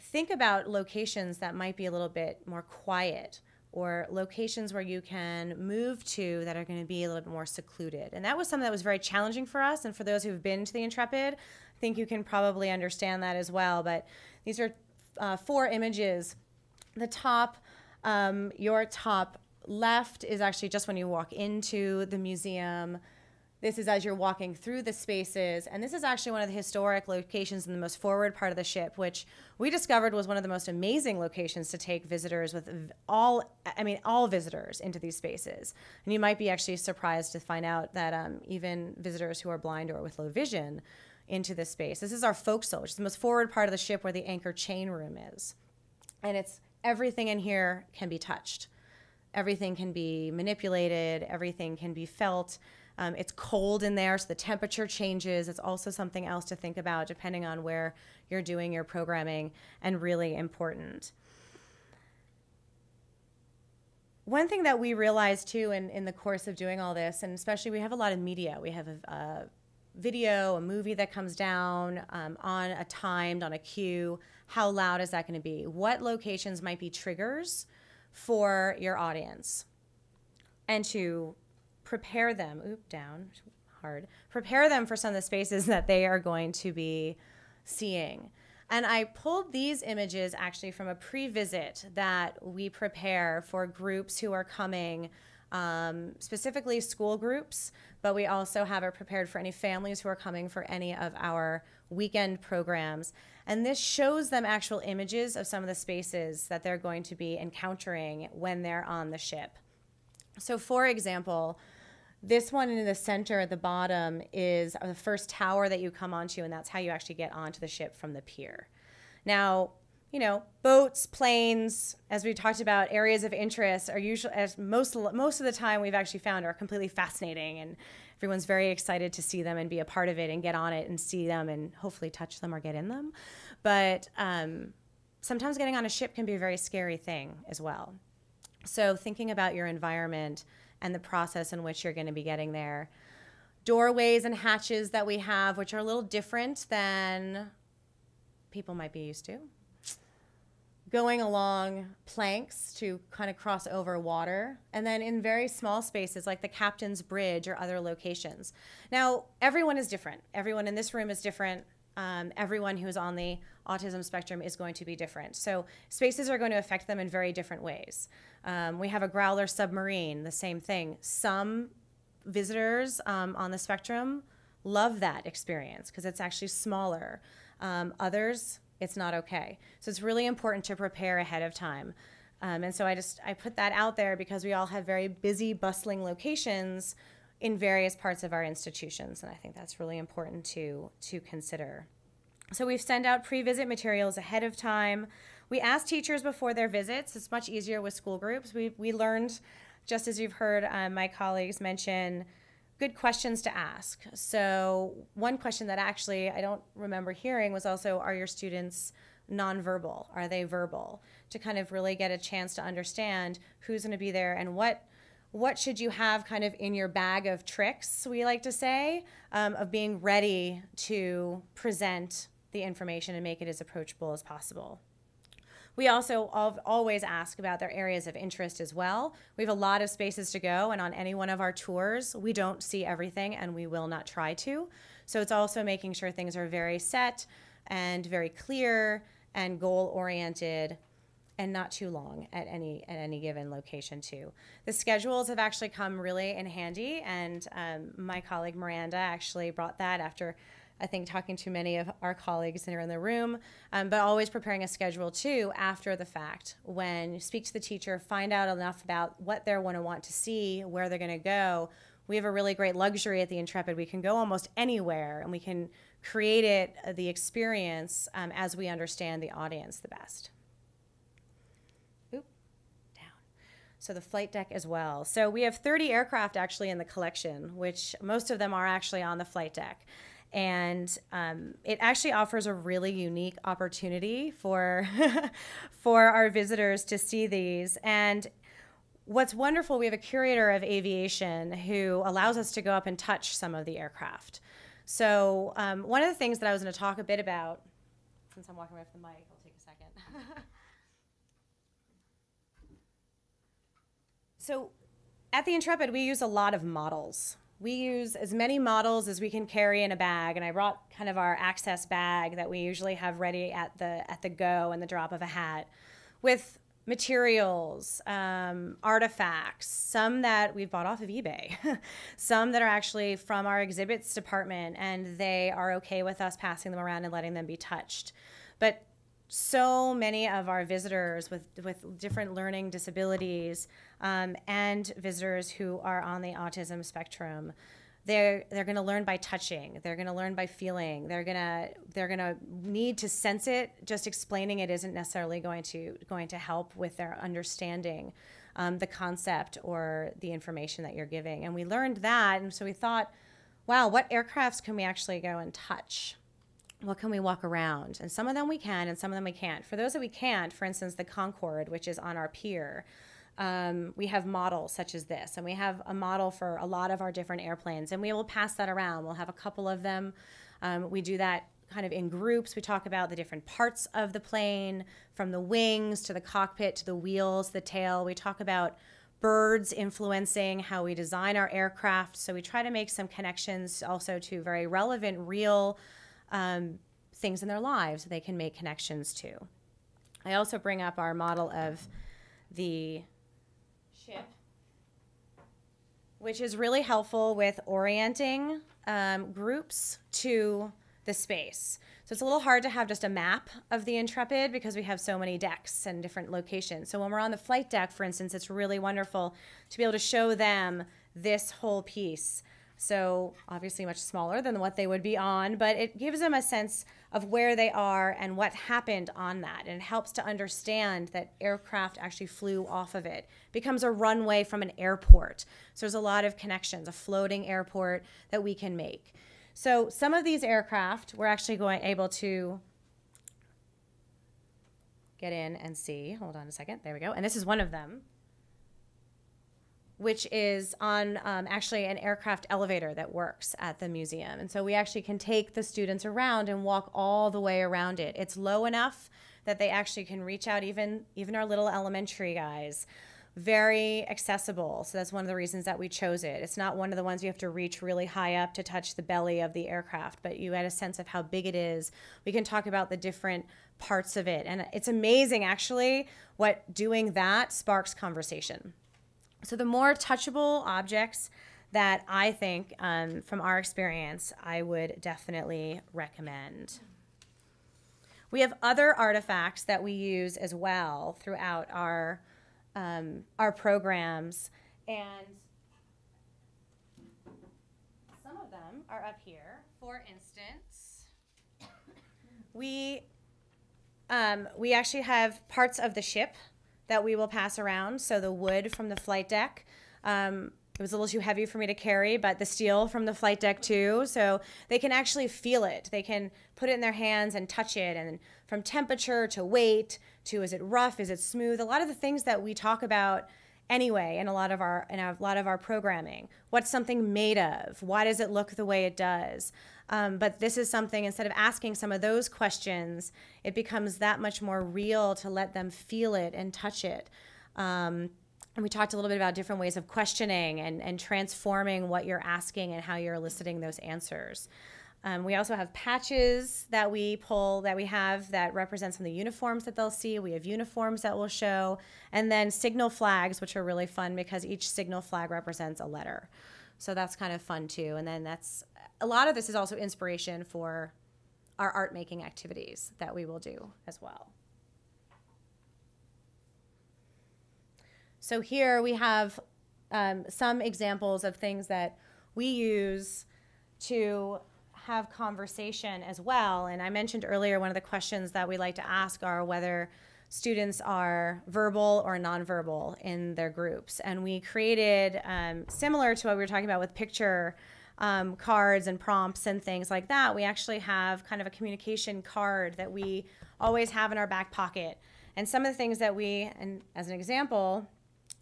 think about locations that might be a little bit more quiet, or locations where you can move to that are going to be a little bit more secluded. And that was something that was very challenging for us. And for those who've been to the Intrepid, I think you can probably understand that as well. But these are 4 images. The top, your top left is actually just when you walk into the museum. This is as you're walking through the spaces, and this is actually one of the historic locations in the most forward part of the ship, which we discovered was one of the most amazing locations to take visitors with all visitors into these spaces. And you might be actually surprised to find out that even visitors who are blind or with low vision into this space. This is our forecastle, which is the most forward part of the ship where the anchor chain room is. And it's everything in here can be touched. Everything can be manipulated, everything can be felt. It's cold in there, so the temperature changes. It's also something else to think about depending on where you're doing your programming, and really important. One thing that we realized too in the course of doing all this, and especially we have a lot of media. We have a video, a movie that comes down on a timed, on a cue. How loud is that going to be? What locations might be triggers for your audience? And to prepare them, prepare them for some of the spaces that they are going to be seeing. And I pulled these images actually from a pre-visit that we prepare for groups who are coming, specifically school groups, but we also have it prepared for any families who are coming for any of our weekend programs. And this shows them actual images of some of the spaces that they're going to be encountering when they're on the ship. So for example, this one in the center at the bottom is the first tower that you come onto, and that's how you actually get onto the ship from the pier. Now, you know, boats, planes, as we talked about, areas of interest are usually, as most of the time we've actually found, are completely fascinating, and everyone's very excited to see them and be a part of it and get on it and see them and hopefully touch them or get in them. But sometimes getting on a ship can be a very scary thing as well. So thinking about your environment and the process in which you're going to be getting there. Doorways and hatches that we have, which are a little different than people might be used to. Going along planks to kind of cross over water. And then in very small spaces like the Captain's Bridge or other locations. Now, everyone is different. Everyone in this room is different. Everyone who's on the autism spectrum is going to be different. So spaces are going to affect them in very different ways. We have a growler submarine, the same thing. Some visitors on the spectrum love that experience because it's actually smaller. Others, it's not okay. So it's really important to prepare ahead of time. And so I put that out there because we all have very busy, bustling locations in various parts of our institutions, and I think that's really important to consider. So we've sent out pre-visit materials ahead of time. We ask teachers before their visits. It's much easier with school groups. We learned, just as you've heard my colleagues mention, good questions to ask. So one question that actually I don't remember hearing was also, are your students nonverbal? Are they verbal? To kind of really get a chance to understand who's going to be there and what should you have kind of in your bag of tricks, we like to say, of being ready to present the information and make it as approachable as possible. We also always ask about their areas of interest as well. We have a lot of spaces to go, and on any one of our tours, we don't see everything, and we will not try to. So it's also making sure things are very set and very clear and goal-oriented and not too long at any given location too. The schedules have actually come really in handy, and my colleague Miranda actually brought that after, I think, talking to many of our colleagues that are in the room, but always preparing a schedule too after the fact. When you speak to the teacher, find out enough about what they're going to want to see, where they're going to go. We have a really great luxury at the Intrepid. We can go almost anywhere, and we can create it, the experience, as we understand the audience the best. Oop, down. So the flight deck as well. So we have 30 aircraft actually in the collection, which most of them are actually on the flight deck. And it actually offers a really unique opportunity for, for our visitors to see these. And what's wonderful, we have a curator of aviation who allows us to go up and touch some of the aircraft. So one of the things that I was going to talk a bit about, since I'm walking away from the mic, I'll take a second. So at the Intrepid, we use a lot of models. We use as many models as we can carry in a bag, and I brought kind of our access bag that we usually have ready at the go and the drop of a hat, with materials, artifacts, some that we've bought off of eBay, some that are actually from our exhibits department, and they are okay with us passing them around and letting them be touched. But so many of our visitors with different learning disabilities and visitors who are on the autism spectrum, they're going to learn by touching. They're going to learn by feeling. They're going to need to sense it. Just explaining it isn't necessarily going to help with their understanding the concept or the information that you're giving. And we learned that, and so we thought, wow, what aircrafts can we actually go and touch? What can we walk around? And some of them we can, and some of them we can't. For those that we can't, for instance, the Concorde, which is on our pier, we have models such as this, and we have a model for a lot of our different airplanes, and we will pass that around. We'll have a couple of them. We do that kind of in groups. We talk about the different parts of the plane, from the wings to the cockpit to the wheels, the tail. We talk about birds influencing how we design our aircraft. So we try to make some connections also to very relevant, real things in their lives they can make connections to. I also bring up our model of the ship, which is really helpful with orienting groups to the space. So it's a little hard to have just a map of the Intrepid because we have so many decks and different locations. So when we're on the flight deck, for instance, it's really wonderful to be able to show them this whole piece. So obviously much smaller than what they would be on, but it gives them a sense of where they are and what happened on that. And it helps to understand that aircraft actually flew off of it. It becomes a runway from an airport. So there's a lot of connections, a floating airport that we can make. So some of these aircraft we're actually able to get in and see. Hold on a second. There we go. And this is one of them, which is on actually an aircraft elevator that works at the museum. And so we actually can take the students around and walk all the way around it. It's low enough that they actually can reach out, even our little elementary guys. Very accessible. So that's one of the reasons that we chose it. It's not one of the ones you have to reach really high up to touch the belly of the aircraft, but you get a sense of how big it is. We can talk about the different parts of it. And it's amazing, actually, what doing that sparks conversation. So the more touchable objects that I think, from our experience, I would definitely recommend. We have other artifacts that we use as well throughout our programs. And are up here. For instance, we actually have parts of the ship that we will pass around. So the wood from the flight deck, it was a little too heavy for me to carry, but the steel from the flight deck too. So they can actually feel it. They can put it in their hands and touch it. And from temperature to weight to is it rough, is it smooth? A lot of the things that we talk about anyway in a lot of our programming. What's something made of? Why does it look the way it does? But this is something, instead of asking some of those questions, it becomes that much more real to let them feel it and touch it. And we talked a little bit about different ways of questioning and transforming what you're asking and how you're eliciting those answers. We also have patches that we pull, that we have, that represent some of the uniforms that they'll see. We have uniforms that we'll show. And then signal flags, which are really fun because each signal flag represents a letter. So that's kind of fun too. And then a lot of this is also inspiration for our art making activities that we will do as well. So here we have some examples of things that we use to have conversation as well. And I mentioned earlier, one of the questions that we like to ask are whether students are verbal or nonverbal in their groups. And we created, similar to what we were talking about with picture cards and prompts and things like that, we actually have kind of a communication card that we always have in our back pocket. And some of the things that and as an example,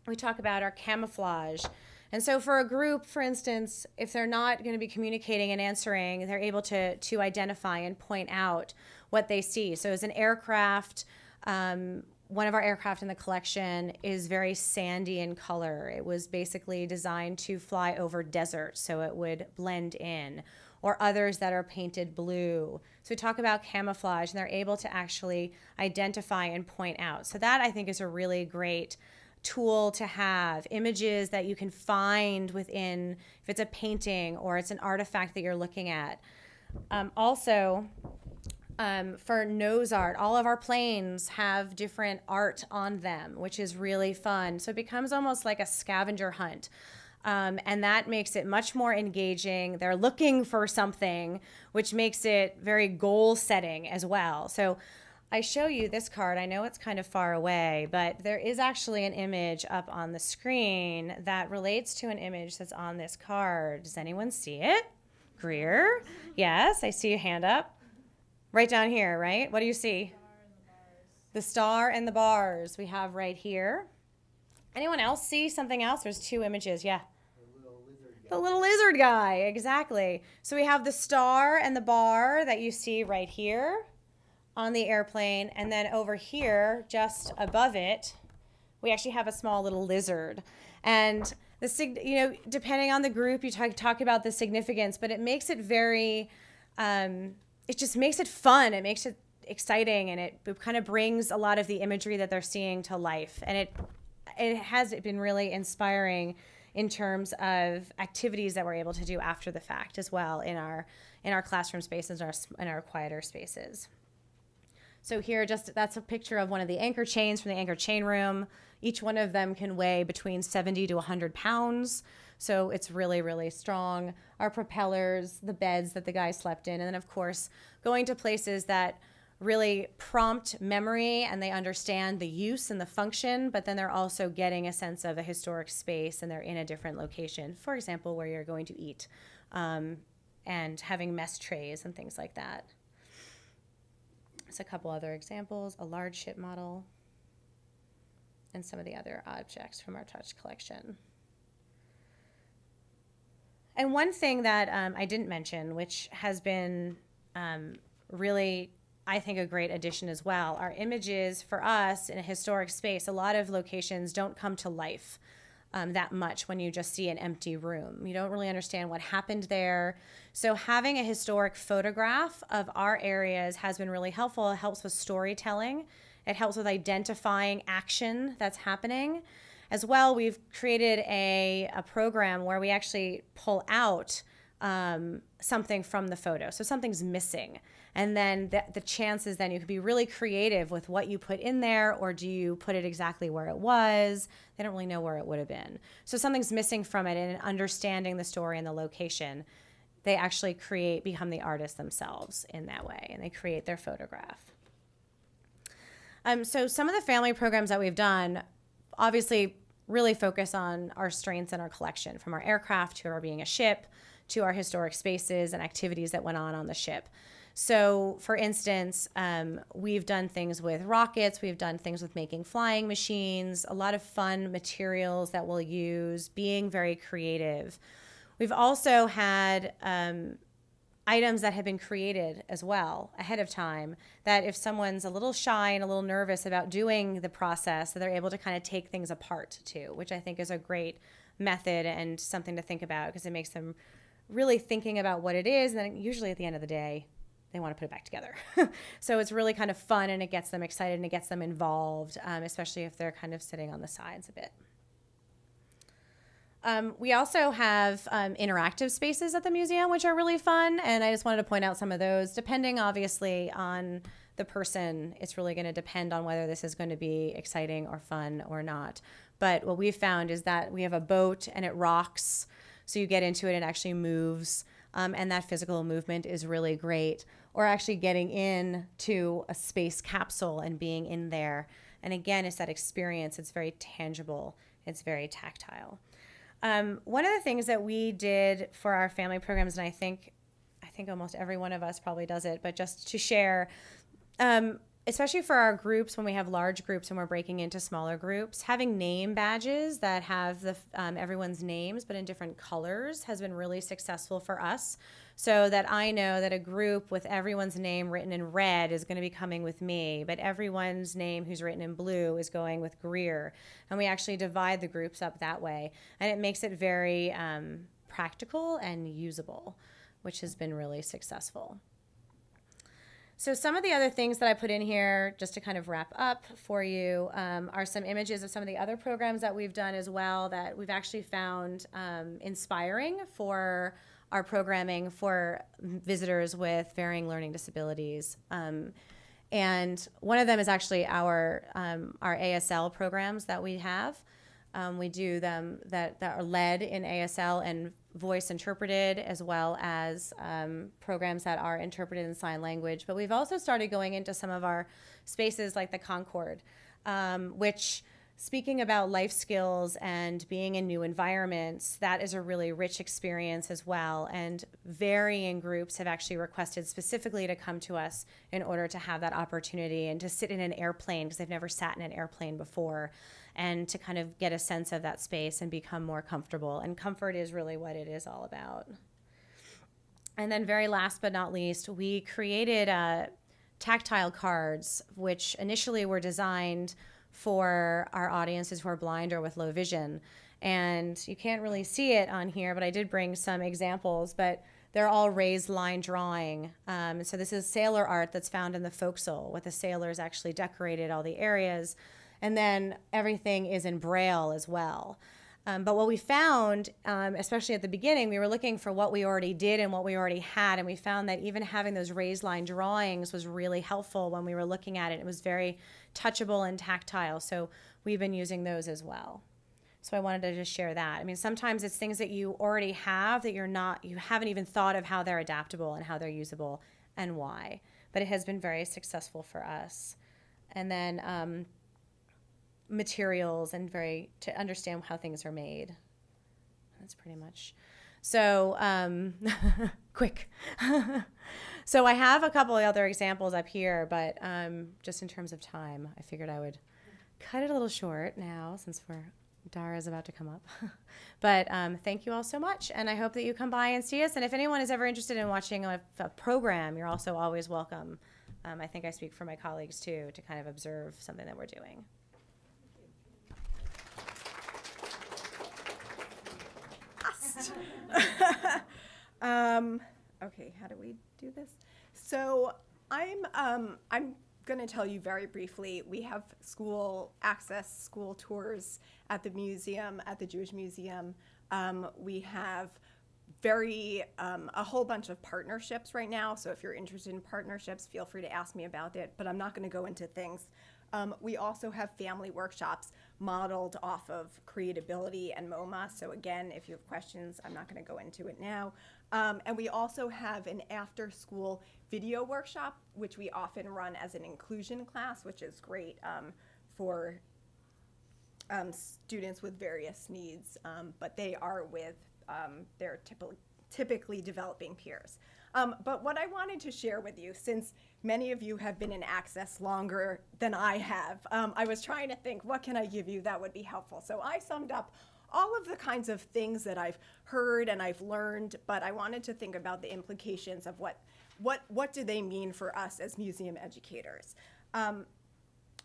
we talk about our camouflage. And so for a group, for instance, if they're not going to be communicating and answering, they're able to identify and point out what they see. So as an aircraft, one of our aircraft in the collection is very sandy in color. It was basically designed to fly over desert, so it would blend in. Or others that are painted blue. So we talk about camouflage, and they're able to actually identify and point out. So that, I think, is a really great tool to have. Images that you can find within, if it's a painting or it's an artifact that you're looking at. Also, for nose art, all of our planes have different art on them, which is really fun. So it becomes almost like a scavenger hunt. And that makes it much more engaging. They're looking for something, which makes it very goal setting as well. So I show you this card. I know it's kind of far away, but there is actually an image up on the screen that relates to an image that's on this card. Does anyone see it? Greer? Yes, I see a hand up. Right down here, right? What do you see? The star and the bars we have right here. Anyone else see something else? There's two images, yeah. The little lizard guy, exactly. So we have the star and the bar that you see right here on the airplane, and then over here, just above it, we actually have a small little lizard. And depending on the group, you talk about the significance, but it makes it very, it just makes it fun. It makes it exciting, and it kind of brings a lot of the imagery that they're seeing to life. And it has been really inspiring in terms of activities that we're able to do after the fact as well in our classroom spaces, in our quieter spaces. So here, that's a picture of one of the anchor chains from the anchor chain room. Each one of them can weigh between 70 to 100 pounds. So it's really, really strong. Our propellers, the beds that the guy slept in, and then of course, going to places that really prompt memory and they understand the use and the function, but then they're also getting a sense of a historic space and they're in a different location. For example, where you're going to eat and having mess trays and things like that. There's a couple other examples, a large ship model, and some of the other objects from our touch collection. And one thing that I didn't mention, which has been really, I think, a great addition as well, are images for us in a historic space. A lot of locations don't come to life that much when you just see an empty room. You don't really understand what happened there. So having a historic photograph of our areas has been really helpful. It helps with storytelling. It helps with identifying action that's happening. As well, we've created a program where we actually pull out something from the photo. So something's missing. And then the chances then you could be really creative with what you put in there, or do you put it exactly where it was? They don't really know where it would have been. So something's missing from it, and understanding the story and the location they actually become the artists themselves in that way, and they create their photograph. So some of the family programs that we've done obviously really focus on our strengths in our collection, from our aircraft to our being a ship to our historic spaces and activities that went on the ship. So for instance, we've done things with rockets, we've done things with making flying machines, a lot of fun materials that we'll use, being very creative. We've also had items that have been created as well ahead of time, that if someone's a little shy and a little nervous about doing the process, that they're able to kind of take things apart too, which I think is a great method and something to think about, because it makes them really thinking about what it is, and then usually at the end of the day, they want to put it back together. So it's really kind of fun, and it gets them excited and it gets them involved, especially if they're kind of sitting on the sides a bit. We also have interactive spaces at the museum, which are really fun, and I just wanted to point out some of those. Depending, obviously, on the person, it's really going to depend on whether this is going to be exciting or fun or not. But what we've found is that we have a boat, and it rocks, so you get into it and it actually moves, and that physical movement is really great. Or actually getting into a space capsule and being in there. And again, it's that experience. It's very tangible. It's very tactile. One of the things that we did for our family programs, and I think almost every one of us probably does it, but just to share, especially for our groups, when we have large groups and we're breaking into smaller groups, having name badges that have everyone's names but in different colors has been really successful for us, so that I know that a group with everyone's name written in red is going to be coming with me, but everyone's name who's written in blue is going with Greer. And we actually divide the groups up that way. And it makes it very practical and usable, which has been really successful. So some of the other things that I put in here, just to kind of wrap up for you, are some images of some of the other programs that we've done as well that we've actually found inspiring for our programming for visitors with varying learning disabilities. And one of them is actually our ASL programs that we have. We do them that are led in ASL and voice interpreted, as well as programs that are interpreted in sign language. But we've also started going into some of our spaces like the Concord, which, speaking about life skills and being in new environments, that is a really rich experience as well. And varying groups have actually requested specifically to come to us in order to have that opportunity and to sit in an airplane, because they've never sat in an airplane before, and to kind of get a sense of that space and become more comfortable. And comfort is really what it is all about. And then very last but not least, we created tactile cards, which initially were designed for our audiences who are blind or with low vision. And you can't really see it on here, but I did bring some examples, but they're all raised line drawing. So this is sailor art that's found in the forecastle, with the sailors actually decorated all the areas. And then everything is in Braille as well. But what we found, especially at the beginning, we were looking for what we already did and what we already had, and we found that even having those raised line drawings was really helpful when we were looking at it. It was very touchable and tactile, so we've been using those as well. So I wanted to just share that. I mean, sometimes it's things that you already have that you haven't even thought of how they're adaptable and how they're usable and why. But it has been very successful for us. And then materials and to understand how things are made. That's pretty much. So quick. So I have a couple of other examples up here, but just in terms of time, I figured I would cut it a little short now since Dara's about to come up. But thank you all so much, and I hope that you come by and see us. And if anyone is ever interested in watching a program, you're also always welcome. I think I speak for my colleagues too, to kind of observe something that we're doing. Okay, how do we do this? So I'm going to tell you very briefly. We have school tours at the museum, at the Jewish Museum. We have a whole bunch of partnerships right now. So if you're interested in partnerships, feel free to ask me about it, but I'm not going to go into things. We also have family workshops modeled off of Creatability and MoMA. So again, if you have questions, I'm not going to go into it now. And we also have an after-school video workshop, which we often run as an inclusion class, which is great for students with various needs, but they are with their typically developing peers. But what I wanted to share with you, since many of you have been in Access longer than I have, I was trying to think, what can I give you that would be helpful? So I summed up all of the kinds of things that I've heard and I've learned, but I wanted to think about the implications of what do they mean for us as museum educators.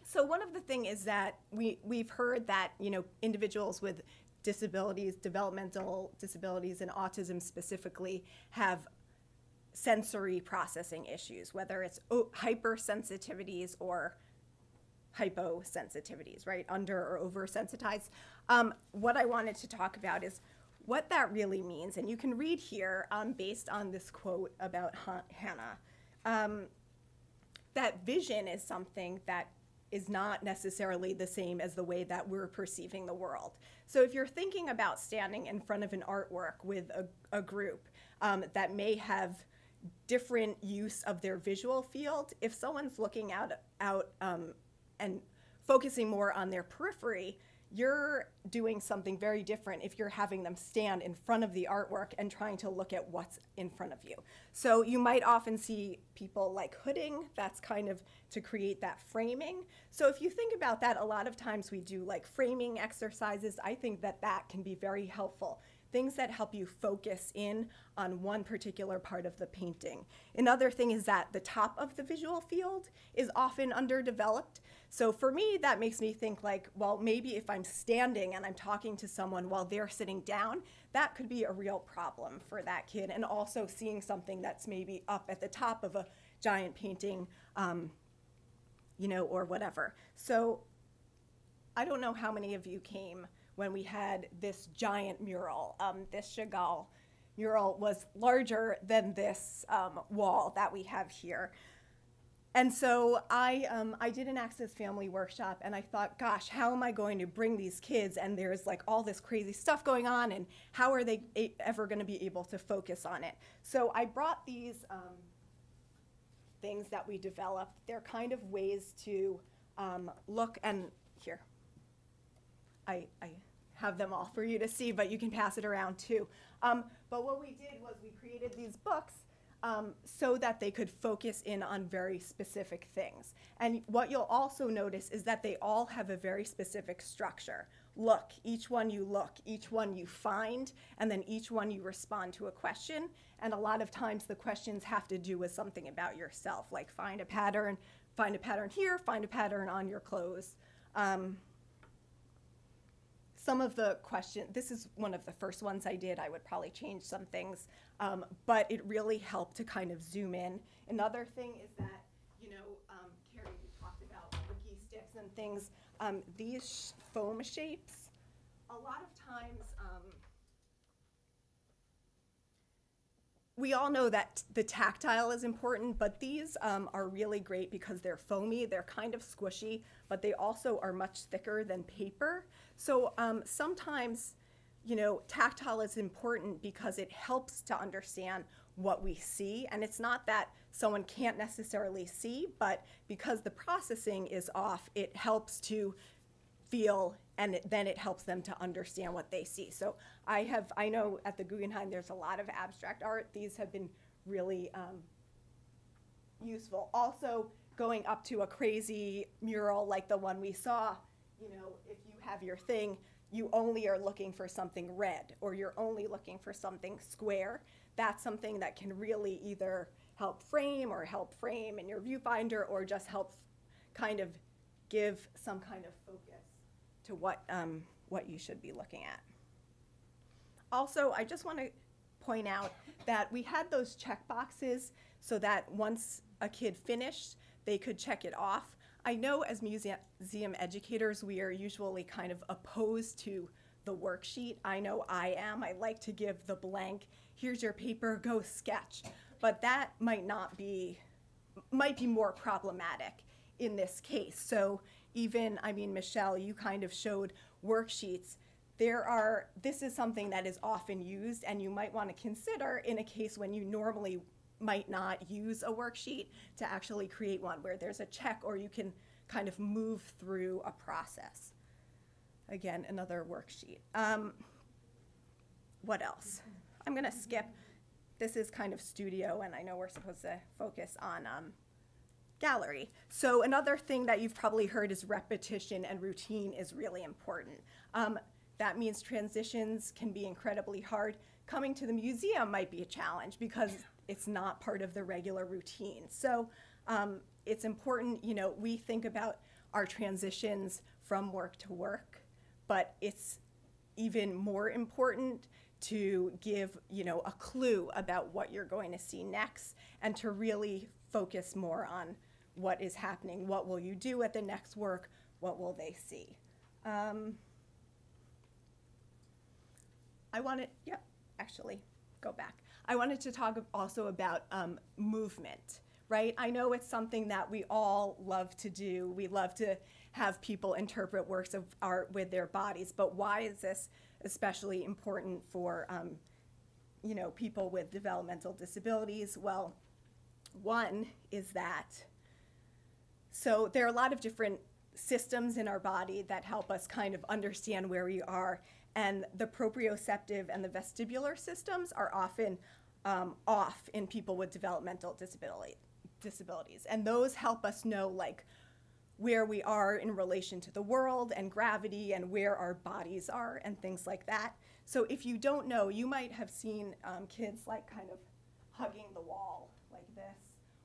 So one of the things is that we've heard that, you know, individuals with disabilities, developmental disabilities, and autism specifically have sensory processing issues, whether it's hypersensitivities or hyposensitivities, right? Under or oversensitized. What I wanted to talk about is what that really means. And you can read here, based on this quote about Hannah, that vision is something that is not necessarily the same as the way that we're perceiving the world. So if you're thinking about standing in front of an artwork with a group that may have different use of their visual field, if someone's looking out and focusing more on their periphery, you're doing something very different if you're having them stand in front of the artwork and trying to look at what's in front of you. So you might often see people like hooding, that's kind of to create that framing. So if you think about that, a lot of times we do like framing exercises. I think that that can be very helpful. Things that help you focus in on one particular part of the painting. Another thing is that the top of the visual field is often underdeveloped. So for me, that makes me think like, well, maybe if I'm standing and I'm talking to someone while they're sitting down, that could be a real problem for that kid. And also seeing something that's maybe up at the top of a giant painting, you know, or whatever. So I don't know how many of you came when we had this giant mural. This Chagall mural was larger than this wall that we have here. And so I did an Access Family workshop, and I thought, gosh, how am I going to bring these kids, and there's like all this crazy stuff going on, and how are they ever going to be able to focus on it? So I brought these things that we developed. They're kind of ways to look, and here, I have them all for you to see, but you can pass it around too. But what we did was we created these books so that they could focus in on very specific things. And what you'll also notice is that they all have a very specific structure. Look, each one you look, each one you find, and then each one you respond to a question. And a lot of times the questions have to do with something about yourself, like find a pattern here, find a pattern on your clothes. Some of the questions, this is one of the first ones I did. I would probably change some things, but it really helped to kind of zoom in. Another thing is that, you know, Carrie, you talked about cookie sticks and things. These foam shapes, a lot of times, we all know that the tactile is important, but these are really great because they're foamy, they're kind of squishy, but they also are much thicker than paper. So sometimes, you know, tactile is important because it helps to understand what we see. And it's not that someone can't necessarily see, but because the processing is off, it helps to feel, and then it helps them to understand what they see. So I know at the Guggenheim there's a lot of abstract art. These have been really useful. Also, going up to a crazy mural like the one we saw, you know, if you have your thing, you only are looking for something red, or you're only looking for something square. That's something that can really either help frame in your viewfinder, or just help kind of give some kind of focus to what you should be looking at. Also, I just want to point out that we had those check boxes so that once a kid finished, they could check it off. I know as museum educators, we are usually kind of opposed to the worksheet. I know I am. I like to give the blank, here's your paper, go sketch. But that might be more problematic in this case. So even, I mean, Michelle, you kind of showed worksheets. this is something that is often used, and you might want to consider in a case when you normally might not use a worksheet to actually create one where there's a check or you can kind of move through a process. Again, another worksheet. What else? I'm going to skip. This is kind of studio, and I know we're supposed to focus on gallery. So another thing that you've probably heard is repetition and routine is really important. That means transitions can be incredibly hard. Coming to the museum might be a challenge because it's not part of the regular routine. So it's important, you know, we think about our transitions from work to work, but it's even more important to give, you know, a clue about what you're going to see next and to really focus more on what is happening. What will you do at the next work? What will they see? I wanted to talk also about movement, right? I know it's something that we all love to do. We love to have people interpret works of art with their bodies, but why is this especially important for you know, people with developmental disabilities? Well, one is that, so there are a lot of different systems in our body that help us kind of understand where we are, and the proprioceptive and the vestibular systems are often off in people with developmental disabilities. And those help us know like where we are in relation to the world and gravity and where our bodies are and things like that. So if you don't know, you might have seen kids like kind of hugging the wall like this,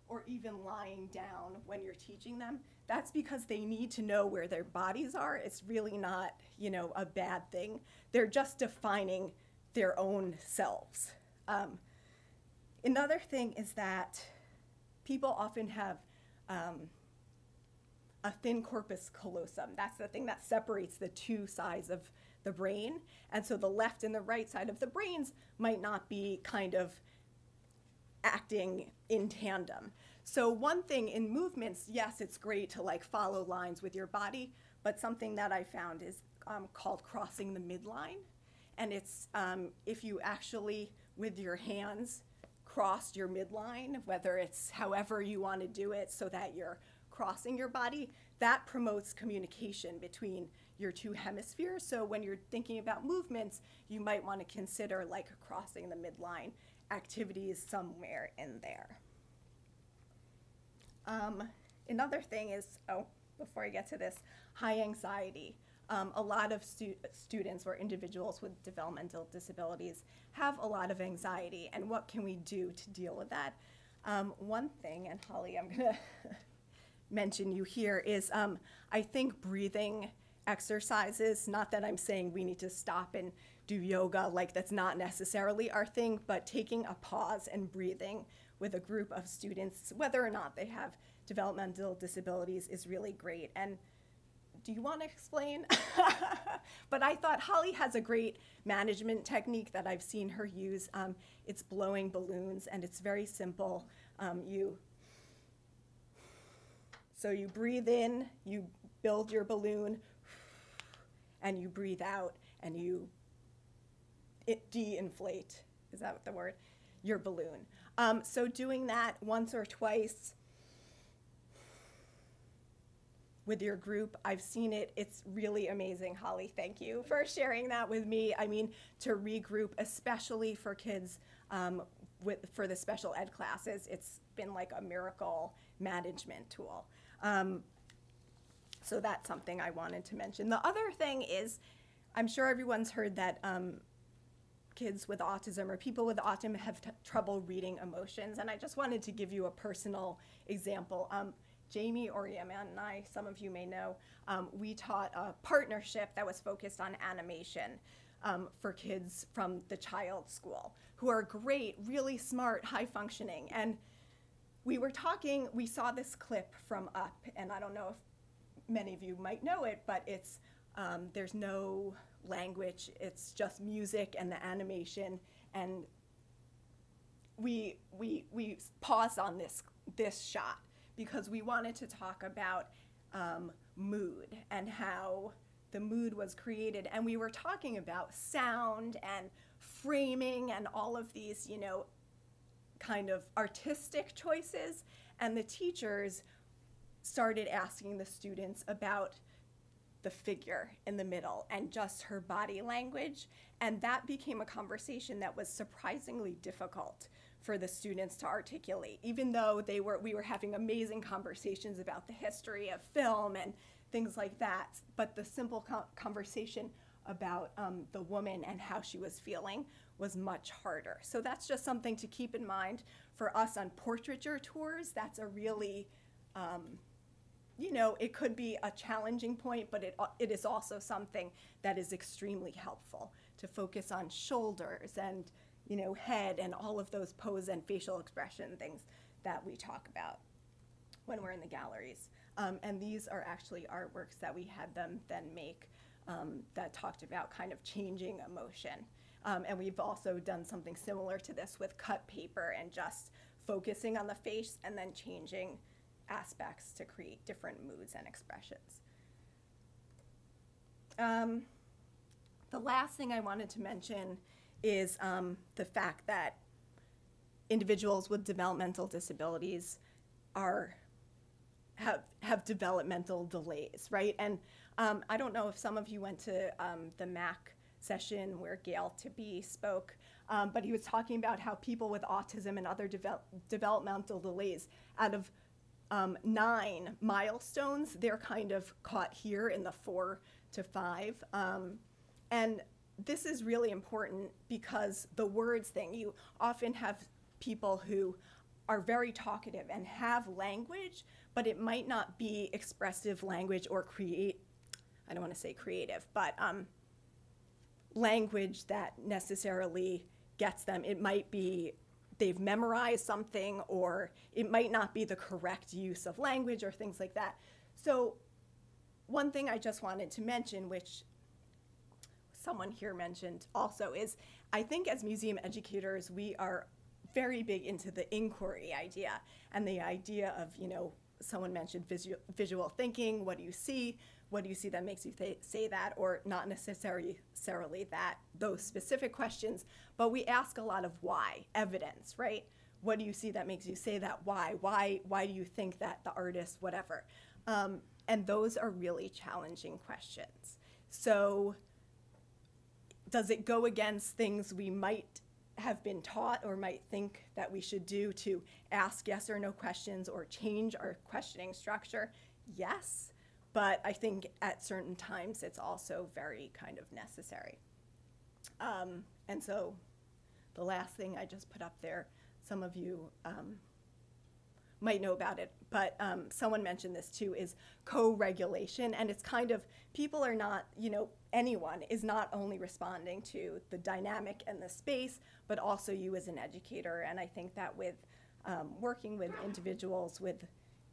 or even lying down when you're teaching them. That's because they need to know where their bodies are. It's really not, you know, a bad thing. They're just defining their own selves. Another thing is that people often have a thin corpus callosum. That's the thing that separates the two sides of the brain. And so the left and the right side of the brains might not be kind of acting in tandem. So one thing in movements, yes, it's great to like follow lines with your body, but something that I found is called crossing the midline. And it's if you actually, with your hands, cross your midline, whether it's however you want to do it so that you're crossing your body, that promotes communication between your two hemispheres. So when you're thinking about movements, you might want to consider like crossing the midline activities somewhere in there. Another thing is, before I get to this, high anxiety. A lot of students or individuals with developmental disabilities have a lot of anxiety, and what can we do to deal with that? One thing, and Holly, I'm gonna mention you here, is I think breathing exercises, not that I'm saying we need to stop and do yoga, like that's not necessarily our thing, but taking a pause and breathing with a group of students, whether or not they have developmental disabilities, is really great. And do you want to explain? But I thought Holly has a great management technique that I've seen her use. It's blowing balloons, and it's very simple. So you breathe in, you build your balloon, and you breathe out, and you de-inflate, is that the word? Your balloon. So doing that once or twice with your group, I've seen it, it's really amazing. Holly, thank you for sharing that with me. I mean, to regroup, especially for kids for the special ed classes, it's been like a miracle management tool. So that's something I wanted to mention. The other thing is, I'm sure everyone's heard that kids with autism or people with autism have trouble reading emotions, and I just wanted to give you a personal example. Jamie Oriaman and I, some of you may know, we taught a partnership that was focused on animation for kids from the Child School, who are great, really smart, high functioning. And we were talking, we saw this clip from Up, and I don't know if many of you might know it, but it's, there's no language, it's just music and the animation. And we paused on this shot because we wanted to talk about mood and how the mood was created. And we were talking about sound and framing and all of these, you know, kind of artistic choices. And the teachers started asking the students about the figure in the middle and just her body language. And that became a conversation that was surprisingly difficult for the students to articulate, even though we were having amazing conversations about the history of film and things like that. But the simple conversation about the woman and how she was feeling was much harder. So that's just something to keep in mind for us on portraiture tours. That's a really, you know, it could be a challenging point, but it is also something that is extremely helpful to focus on shoulders and, you know, head and all of those pose and facial expression things that we talk about when we're in the galleries. And these are actually artworks that we had them then make that talked about kind of changing emotion. And we've also done something similar to this with cut paper and just focusing on the face and then changing aspects to create different moods and expressions. The last thing I wanted to mention is the fact that individuals with developmental disabilities have developmental delays, right? And I don't know if some of you went to the MAC session where Gail Tippy spoke, but he was talking about how people with autism and other developmental delays, out of 9 milestones, they're kind of caught here in the 4 to 5. And this is really important because the words thing, you often have people who are very talkative and have language, but it might not be expressive language or I don't want to say creative, but language that necessarily gets them. It might be they've memorized something, or it might not be the correct use of language or things like that. So one thing I just wanted to mention, which someone here mentioned also, is I think as museum educators, we are very big into the inquiry idea and the idea of, you know, someone mentioned visual thinking. What do you see? What do you see that makes you say that? Or not necessarily those specific questions, but we ask a lot of why, evidence, right? What do you see that makes you say that? Why? Why do you think that, the artist, whatever? And those are really challenging questions. So does it go against things we might have been taught or might think that we should do to ask yes or no questions or change our questioning structure? Yes, but I think at certain times it's also very kind of necessary. And so the last thing I just put up there, some of you might know about it, but someone mentioned this too, is co-regulation. And it's kind of, people are not, you know, anyone is not only responding to the dynamic and the space, but also you as an educator. And I think that with working with individuals with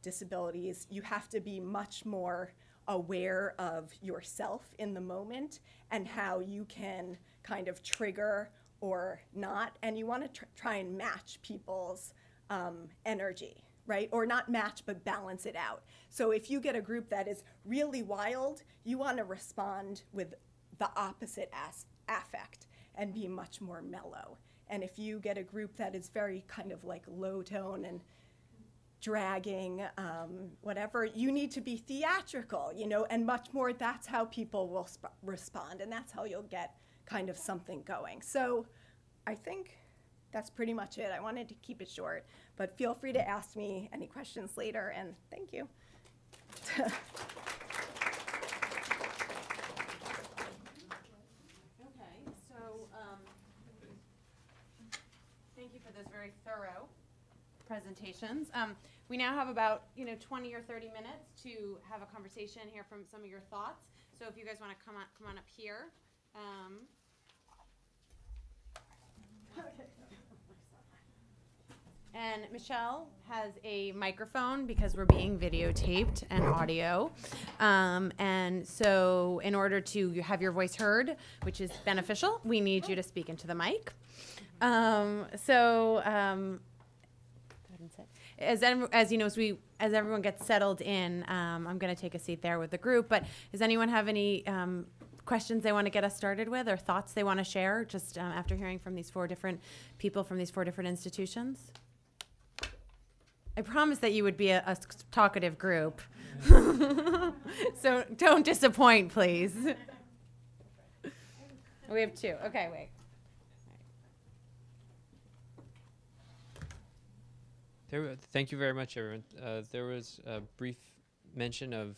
disabilities, you have to be much more aware of yourself in the moment and how you can kind of trigger or not. And you want to try and match people's energy, right? Or not match, but balance it out. So if you get a group that is really wild, you want to respond with the opposite affect and be much more mellow. And if you get a group that is very kind of like low tone and dragging, whatever, you need to be theatrical, you know, and much more, that's how people will respond, and that's how you'll get kind of something going. So I think that's pretty much it. I wanted to keep it short, but feel free to ask me any questions later, and thank you. Okay, so thank you for those very thorough presentations. We now have about 20 or 30 minutes to have a conversation, hear from some of your thoughts. So if you guys want to come on up here. And Michelle has a microphone because we're being videotaped and audio. And so in order to have your voice heard, which is beneficial, we need you to speak into the mic. as you know, as everyone gets settled in, I'm going to take a seat there with the group. But does anyone have any questions they want to get us started with, or thoughts they want to share just after hearing from these 4 different people from these 4 different institutions? I promised that you would be a talkative group. So don't disappoint, please. We have 2. Okay, wait. Thank you very much, everyone. There was a brief mention of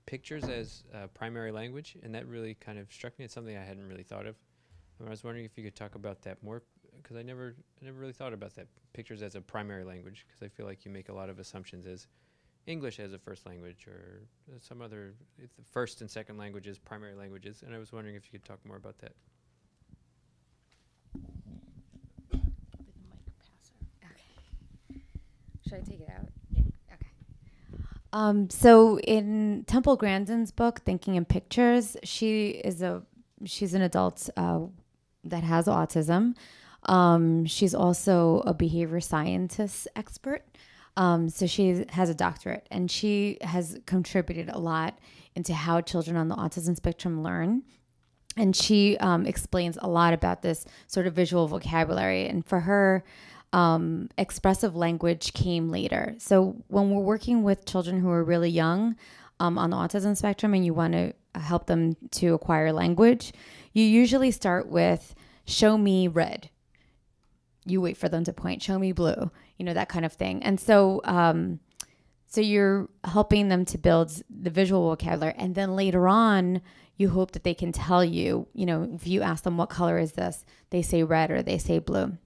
pictures as primary language, and that really kind of struck me as something I hadn't really thought of. I was wondering if you could talk about that more, because I never really thought about that, pictures as a primary language, because I feel like you make a lot of assumptions as English as a first language, or some other first and second languages, primary languages, and I was wondering if you could talk more about that. Should I take it out? Yeah. Okay. So in Temple Grandin's book, Thinking in Pictures, she's an adult that has autism. She's also a behavior scientist expert. So she has a doctorate, and she has contributed a lot into how children on the autism spectrum learn. And she explains a lot about this sort of visual vocabulary. And for her, expressive language came later. So when we're working with children who are really young on the autism spectrum, and you want to help them to acquire language, you usually start with show me red. You wait for them to point, show me blue, that kind of thing. And so so you're helping them to build the visual vocabulary. And then later on, you hope that they can tell you, if you ask them, what color is this? They say red or they say blue.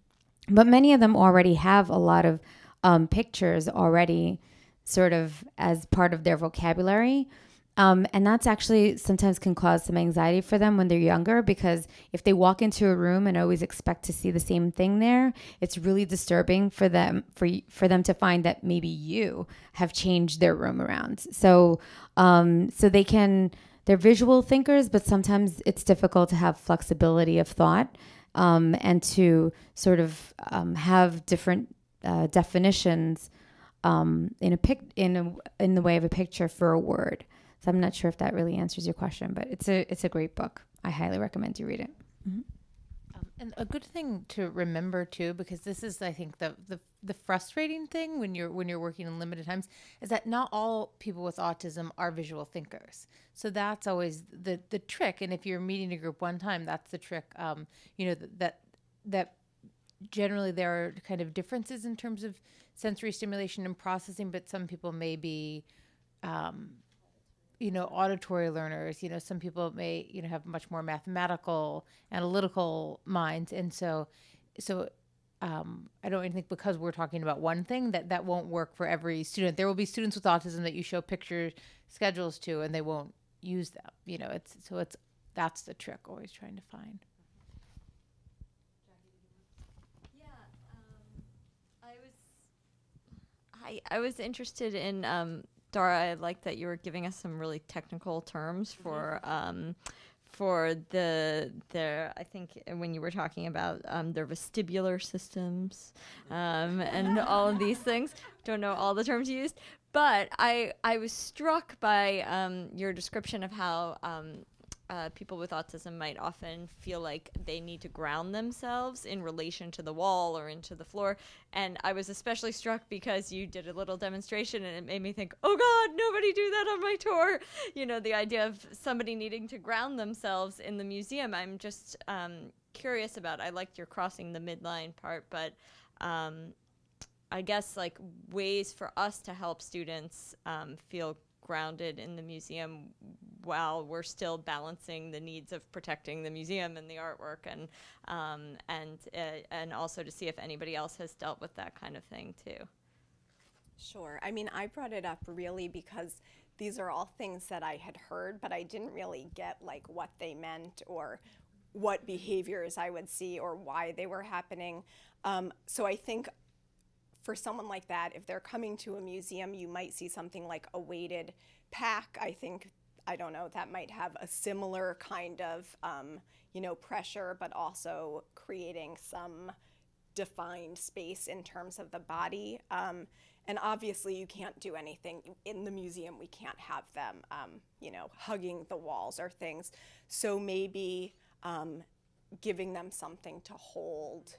But many of them already have a lot of pictures already sort of as part of their vocabulary. And that's actually sometimes can cause some anxiety for them when they're younger, because if they walk into a room and always expect to see the same thing there, it's really disturbing for them to find that maybe you have changed their room around. So they're visual thinkers, but sometimes it's difficult to have flexibility of thought. And to sort of have different definitions in the way of a picture for a word. So I'm not sure if that really answers your question, but it's a great book. I highly recommend you read it. Mm-hmm. And a good thing to remember too, because this is, I think, the frustrating thing when you're working in limited times, is that not all people with autism are visual thinkers. So that's always the trick. And if you're meeting a group one time, that's the trick. That generally there are kind of differences in terms of sensory stimulation and processing, but some people may be auditory learners. Some people may, have much more mathematical, analytical minds. And so I don't even think because we're talking about one thing that won't work for every student. There will be students with autism that you show picture schedules to, and they won't use them. That's the trick, always trying to find. I was interested in Dara. I like that you were giving us some really technical terms for the I think when you were talking about their vestibular systems and all of these things. Don't know all the terms used, but I was struck by your description of how people with autism might often feel like they need to ground themselves in relation to the wall or into the floor. And I was especially struck because you did a little demonstration and it made me think, oh God, nobody do that on my tour. The idea of somebody needing to ground themselves in the museum. I'm just curious about, I liked your crossing the midline part, but I guess like ways for us to help students feel grounded in the museum while we're still balancing the needs of protecting the museum and the artwork, and also to see if anybody else has dealt with that kind of thing too. Sure. I mean, I brought it up really because these are all things that I had heard, but I didn't really get like what they meant or what behaviors I would see or why they were happening. So I think for someone like that, if they're coming to a museum, you might see something like a weighted pack. I don't know, that might have a similar kind of, pressure, but also creating some defined space in terms of the body. And And obviously you can't do anything in the museum. We can't have them, hugging the walls or things. So maybe giving them something to hold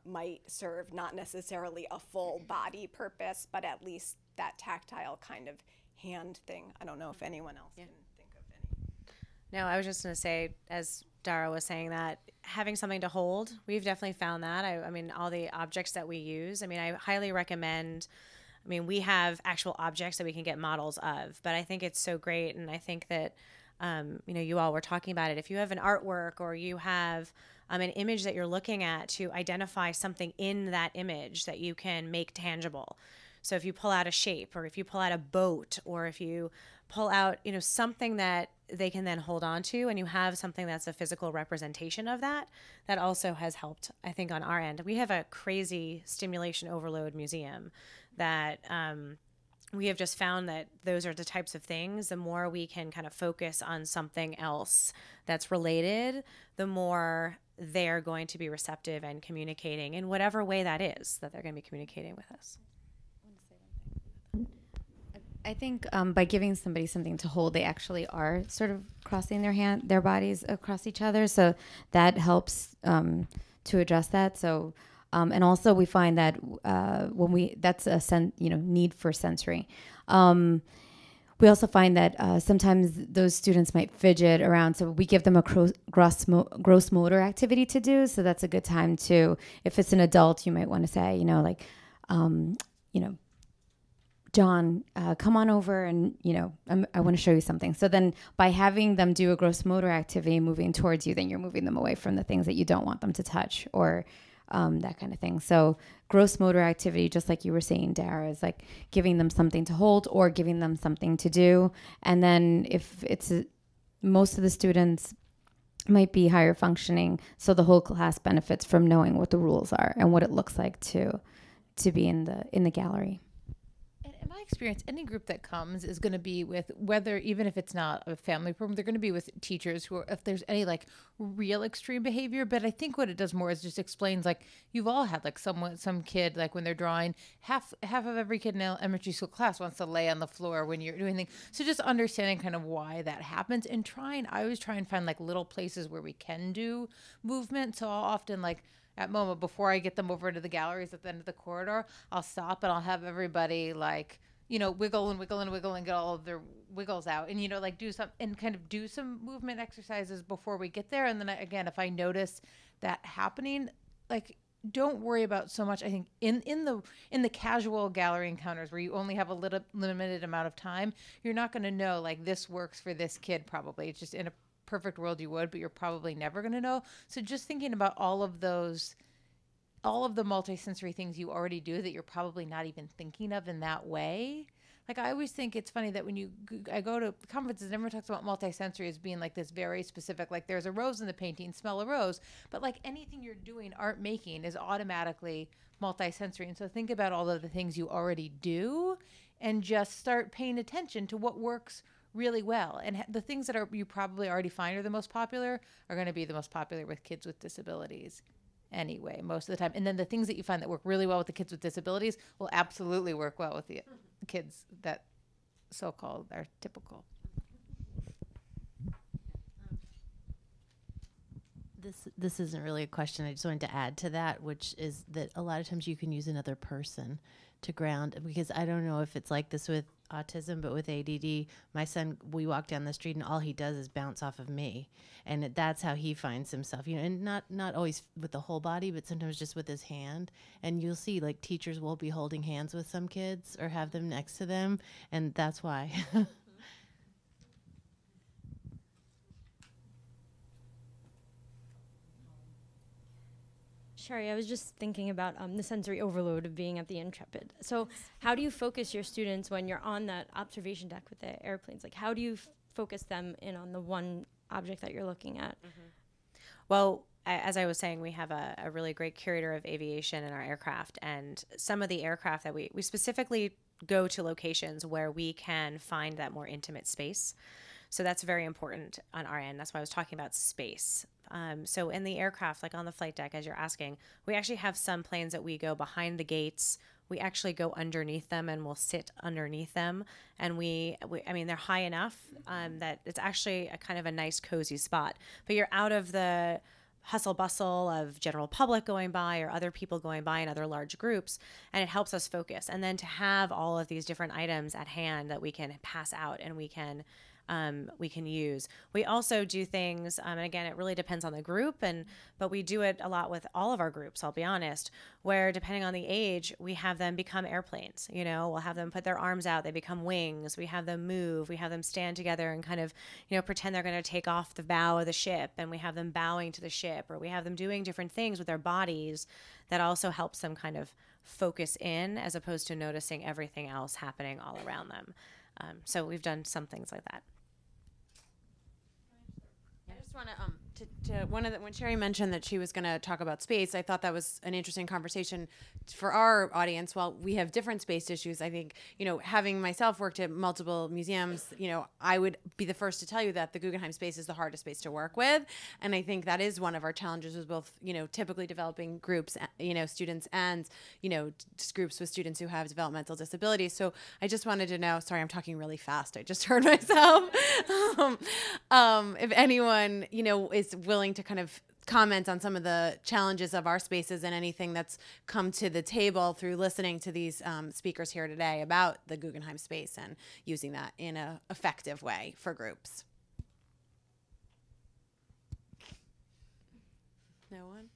might serve not necessarily a full body purpose, but at least that tactile kind of hand thing. I don't know if anyone else can think of any. No, I was just going to say, as Dara was saying, that having something to hold, we've definitely found that. I mean, all the objects that we use, I highly recommend. We have actual objects that we can get models of, but I think it's so great. And I think that, you all were talking about it. If you have an artwork or you have an image that you're looking at, to identify something in that image that you can make tangible. So if you pull out a shape, or if you pull out a boat, or if you pull out, something that they can then hold on to, and you have something that's a physical representation of that, that also has helped, I think, on our end. We have a crazy stimulation overload museum that we have just found that those are the types of things, the more we can kind of focus on something else that's related, the more they're going to be receptive and communicating in whatever way that is, that they're going to be communicating with us. I think by giving somebody something to hold, they actually are sort of crossing their bodies across each other. So that helps to address that. So, and also we find that that's a need for sensory. We also find that sometimes those students might fidget around, so we give them a gross motor activity to do. So that's a good time to, if it's an adult, you might want to say, John, come on over and, I want to show you something. So then by having them do a gross motor activity moving towards you, then you're moving them away from the things that you don't want them to touch, or that kind of thing. So gross motor activity, just like you were saying, Dara, is like giving them something to hold or giving them something to do. And then if most of the students might be higher functioning, so the whole class benefits from knowing what the rules are and what it looks like to be in the gallery. In my experience, any group that comes is going to be with, whether, even if it's not a family program, they're going to be with teachers who are, if there's any like real extreme behavior. But I think what it does more is just explains, like, you've all had like some kid, like when they're drawing, half of every kid in elementary school class wants to lay on the floor when you're doing things. So just understanding kind of why that happens, and I always try and find like little places where we can do movement. So I'll often, like, at MoMA, before I get them over to the galleries at the end of the corridor, I'll stop and I'll have everybody, like, wiggle and wiggle and wiggle and get all of their wiggles out, and, like, do some movement exercises before we get there. And then again, if I notice that happening, like, don't worry about so much. I think in the casual gallery encounters where you only have a limited amount of time, you're not going to know, like, this works for this kid. Probably it's just in a perfect world you would, but you're probably never going to know. So just thinking about all of the multisensory things you already do that you're probably not even thinking of in that way. Like, I always think it's funny that when I go to conferences, everyone talks about multisensory as being like this very specific, like, there's a rose in the painting, smell a rose. But like anything you're doing, art making, is automatically multisensory. And so think about all of the things you already do and just start paying attention to what works really well. And the things that you probably already find are the most popular are going to be the most popular with kids with disabilities anyway, most of the time. And then the things that you find that work really well with the kids with disabilities will absolutely work well with the kids that so-called are typical. This isn't really a question. I just wanted to add to that, which is that a lot of times you can use another person to ground, because I don't know if it's like this with autism, but with ADD, my son, we walk down the street and all he does is bounce off of me, and that's how he finds himself, and not always with the whole body, but sometimes just with his hand. And you'll see, like, teachers will be holding hands with some kids or have them next to them, and that's why. Sherry, I was just thinking about the sensory overload of being at the Intrepid. So how do you focus your students when you're on that observation deck with the airplanes? Like, how do you focus them in on the one object that you're looking at? Mm-hmm. Well, as I was saying, we have a really great curator of aviation in our aircraft, and some of the aircraft that we specifically go to locations where we can find that more intimate space. So that's very important on our end. That's why I was talking about space. So in the aircraft, like on the flight deck, as you're asking, we actually have some planes that we go behind the gates we actually go underneath them and we'll sit underneath them. And I mean, they're high enough that it's actually a kind of a nice cozy spot, but you're out of the hustle bustle of general public going by or other people going by in other large groups, and it helps us focus. And then to have all of these different items at hand that we can pass out and we can use. We also do things, and again, it really depends on the group, but we do it a lot with all of our groups, I'll be honest, where depending on the age, we have them become airplanes. We'll have them put their arms out, they become wings, we have them move, we have them stand together and kind of, pretend they're going to take off the bow of the ship, and we have them bowing to the ship, or we have them doing different things with their bodies that also helps them kind of focus in as opposed to noticing everything else happening all around them. So we've done some things like that. I just want to when Sherry mentioned that she was going to talk about space, I thought that was an interesting conversation for our audience. While we have different space issues, I think, having myself worked at multiple museums, I would be the first to tell you that the Guggenheim space is the hardest space to work with. And I think that is one of our challenges with both, typically developing groups, students and, groups with students who have developmental disabilities. So I just wanted to know, sorry, I'm talking really fast. I just heard myself. If anyone, is willing to kind of comment on some of the challenges of our spaces and anything that's come to the table through listening to these speakers here today about the Guggenheim space and using that in an effective way for groups. No one?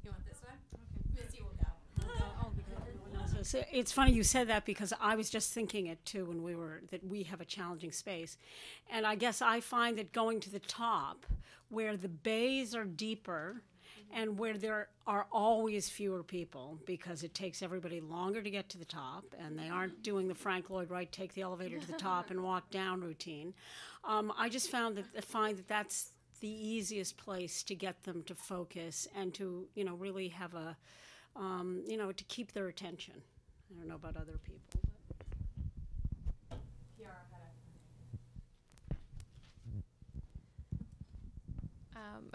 You want this one? Missy will go. So it's funny you said that, because I was just thinking it too when we have a challenging space. And I guess I find that going to the top where the bays are deeper and where there are always fewer people, because it takes everybody longer to get to the top and they aren't doing the Frank Lloyd Wright take the elevator to the top and walk down routine. I just find that that's the easiest place to get them to focus and to, really have a, to keep their attention. I don't know about other people.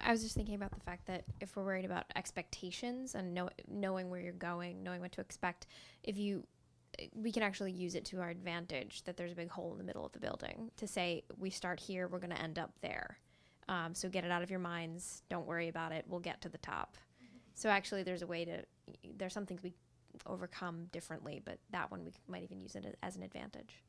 I was just thinking about the fact that if we're worried about expectations and knowing where you're going, knowing what to expect, we can actually use it to our advantage, that there's a big hole in the middle of the building, to say, we start here, we're going to end up there. So get it out of your minds. Don't worry about it. We'll get to the top. So actually there's some things we overcome differently, but that one we might even use it as an advantage.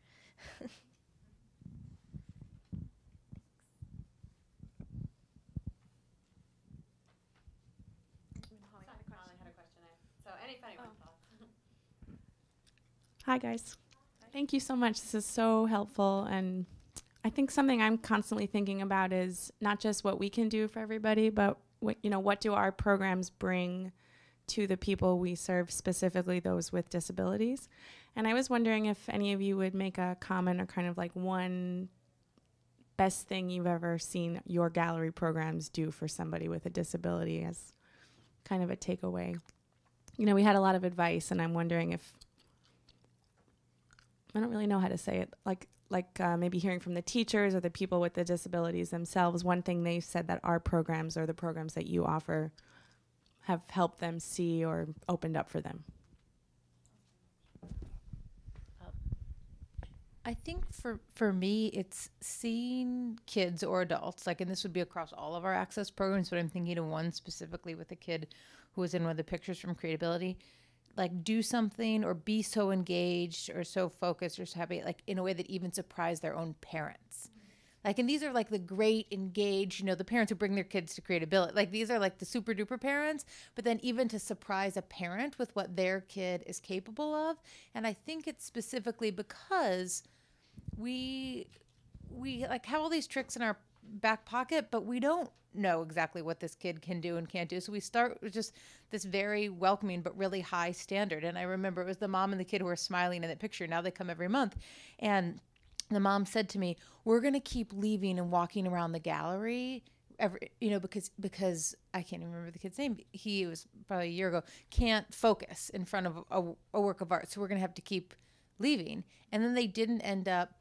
Hi guys. Thank you so much. This is so helpful, and I think something I'm constantly thinking about is not just what we can do for everybody, but what do our programs bring to the people we serve, specifically those with disabilities. And I was wondering if any of you would make a comment or kind of like one best thing you've ever seen your gallery programs do for somebody with a disability as kind of a takeaway. We had a lot of advice, and I'm wondering if, I don't really know how to say it, like maybe hearing from the teachers or the people with the disabilities themselves, one thing they've said that our programs or the programs that you offer have helped them see or opened up for them. I think for me, it's seeing kids or adults, and this would be across all of our Access programs, but I'm thinking of one specifically with a kid who was in one of the pictures from Creatability, do something or be so engaged or so focused or so happy, in a way that even surprised their own parents. And these are the great engaged, the parents who bring their kids to Creatability. These are the super duper parents, but then even to surprise a parent with what their kid is capable of. And I think it's specifically because we have all these tricks in our back pocket, but we don't know exactly what this kid can do and can't do. So we start with just this very welcoming but really high standard. And I remember it was the mom and the kid who were smiling in that picture. Now they come every month. And the mom said to me, we're going to keep leaving and walking around the gallery because I can't even remember the kid's name. He was probably a year ago, can't focus in front of a work of art. So we're going to have to keep leaving. And then they didn't end up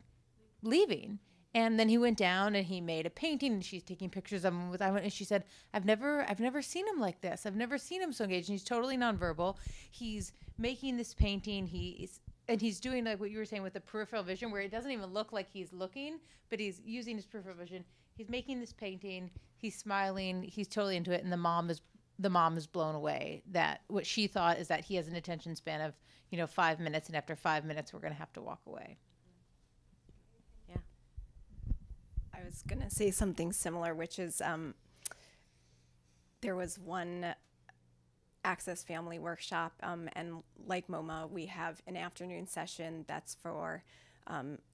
leaving. And then he went down and he made a painting, and she's taking pictures of him and she said, I've never seen him like this. I've never seen him so engaged. And he's totally nonverbal. He's making this painting. He's doing like what you were saying with the peripheral vision, where it doesn't even look like he's looking, but he's using his peripheral vision. He's making this painting. He's smiling. He's totally into it. And the mom is blown away that what she thought is that he has an attention span of, 5 minutes. And after 5 minutes, we're going to have to walk away. I was going to say something similar, which is there was one Access Family Workshop, and like MoMA, we have an afternoon session that's for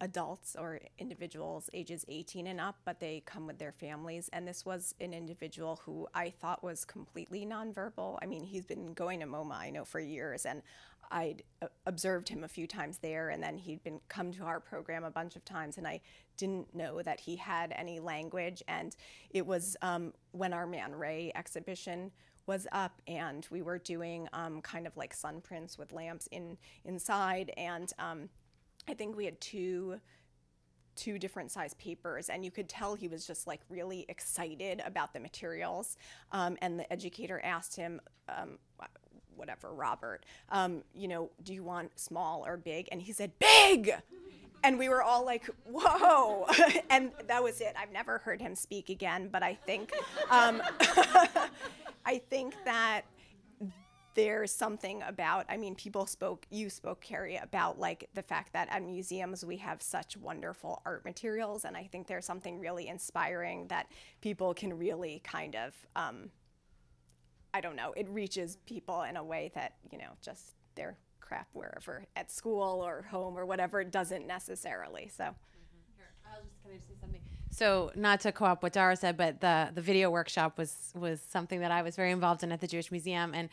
adults or individuals ages 18 and up, but they come with their families. And this was an individual who I thought was completely nonverbal. I mean, he's been going to MoMA, I know, for years, and I'd observed him a few times there, and then he'd come to our program a bunch of times, and I didn't know that he had any language. And it was when our Man Ray exhibition was up, and we were doing kind of like sun prints with lamps inside, and I think we had two different size papers, and you could tell he was just like really excited about the materials. And the educator asked him, Robert, do you want small or big? And he said, big! And we were all like, whoa. And that was it. I've never heard him speak again, but I think, I think that there's something about, you spoke, Carrie, about like the fact that at museums we have such wonderful art materials, and I think there's something really inspiring that people can really kind of, it reaches people in a way that, just their crap wherever, at school or home or whatever, it doesn't necessarily, so. Here, I'll just kind of say something. So not to co-op what Dara said, but the video workshop was something that I was very involved in at the Jewish Museum, and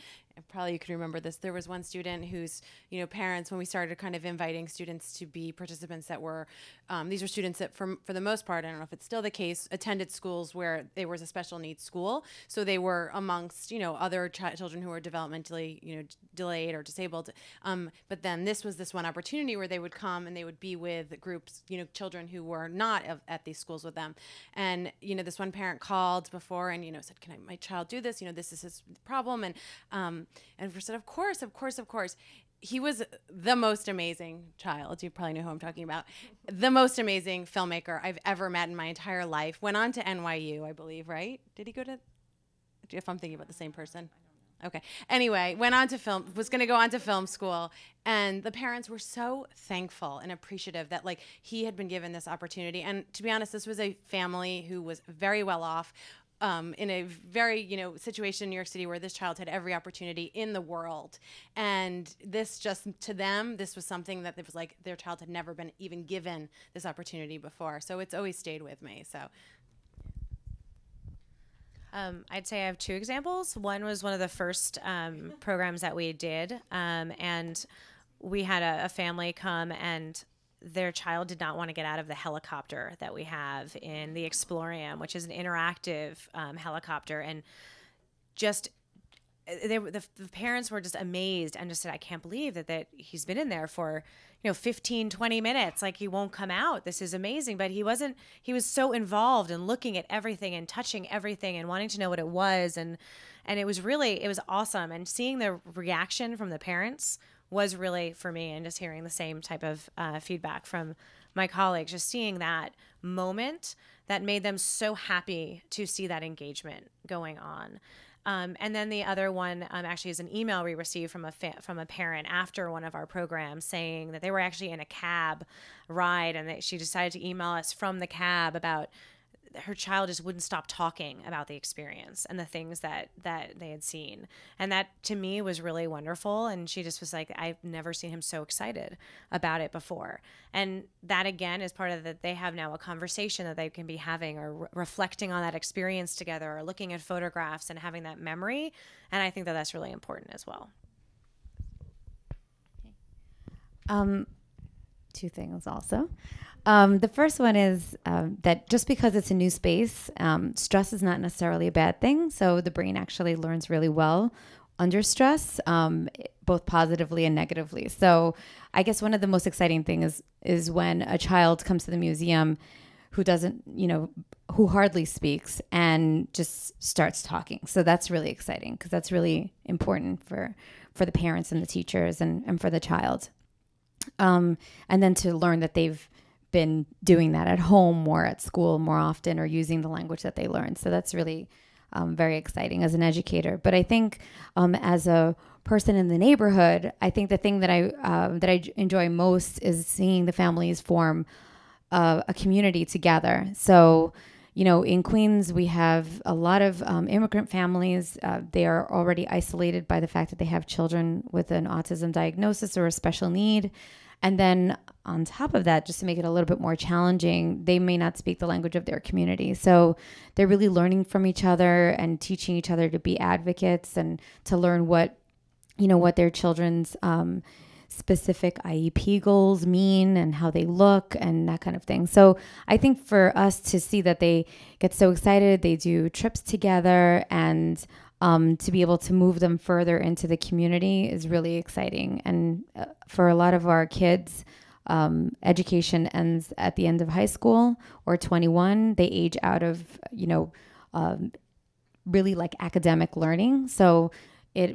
probably you can remember this. There was one student whose parents, when we started kind of inviting students to be participants that were, these were students that for the most part, I don't know if it's still the case, attended schools where there was a special needs school. So they were amongst, other children who were developmentally, delayed or disabled. But then this was this one opportunity where they would come and they would be with groups, children who were not at these schools with them. And, this one parent called before and, said, can my child do this? This is his problem. And we said, of course. He was the most amazing child. You probably know who I'm talking about. The most amazing filmmaker I've ever met in my entire life. Went on to NYU, I believe, right? Did he go to, if I'm thinking about the same person? Okay. Anyway, was going to go on to film school. And the parents were so thankful and appreciative that like he had been given this opportunity. And to be honest, this was a family who was very well off, in a very, situation in New York City where this child had every opportunity in the world. And this just, to them, this was something that it was like their child had never been even given this opportunity before. So it's always stayed with me. So. I'd say I have two examples. One was one of the first programs that we did, and we had a family come, and their child did not want to get out of the helicopter that we have in the Explorium, which is an interactive helicopter, and just the parents were just amazed and just said, I can't believe that he's been in there for 15, 20 minutes. Like, he won't come out. This is amazing. But he was so involved in looking at everything and touching everything and wanting to know what it was. And it was awesome. And seeing the reaction from the parents was really, for me, and just hearing the same type of feedback from my colleagues, just seeing that moment that made them so happy to see that engagement going on. And then the other one actually is an email we received from a parent after one of our programs saying that they were actually in a cab ride, and that she decided to email us from the cab about her child just wouldn't stop talking about the experience and the things that they had seen. And that to me was really wonderful. And she just was like, I've never seen him so excited about it before. And that again is part of that. They have now a conversation that they can be having, or reflecting on that experience together, or looking at photographs and having that memory. And I think that that's really important as well. Two things also. The first one is that just because it's a new space, stress is not necessarily a bad thing. So the brain actually learns really well under stress, both positively and negatively. So I guess one of the most exciting things is when a child comes to the museum who doesn't, who hardly speaks and just starts talking. So that's really exciting because that's really important for the parents and the teachers and for the child. And then to learn that they've been doing that at home or at school more often or using the language that they learned. So that's really very exciting as an educator. But I think as a person in the neighborhood, I think the thing that I enjoy most is seeing the families form a community together. So, in Queens, we have a lot of immigrant families. They are already isolated by the fact that they have children with an autism diagnosis or a special need. And then on top of that, just to make it a little bit more challenging, they may not speak the language of their community. So they're really learning from each other and teaching each other to be advocates and to learn what their children's specific IEP goals mean and how they look and that kind of thing. So I think for us to see that they get so excited, they do trips together, and to be able to move them further into the community is really exciting. And for a lot of our kids, education ends at the end of high school or 21. They age out of, really like academic learning. So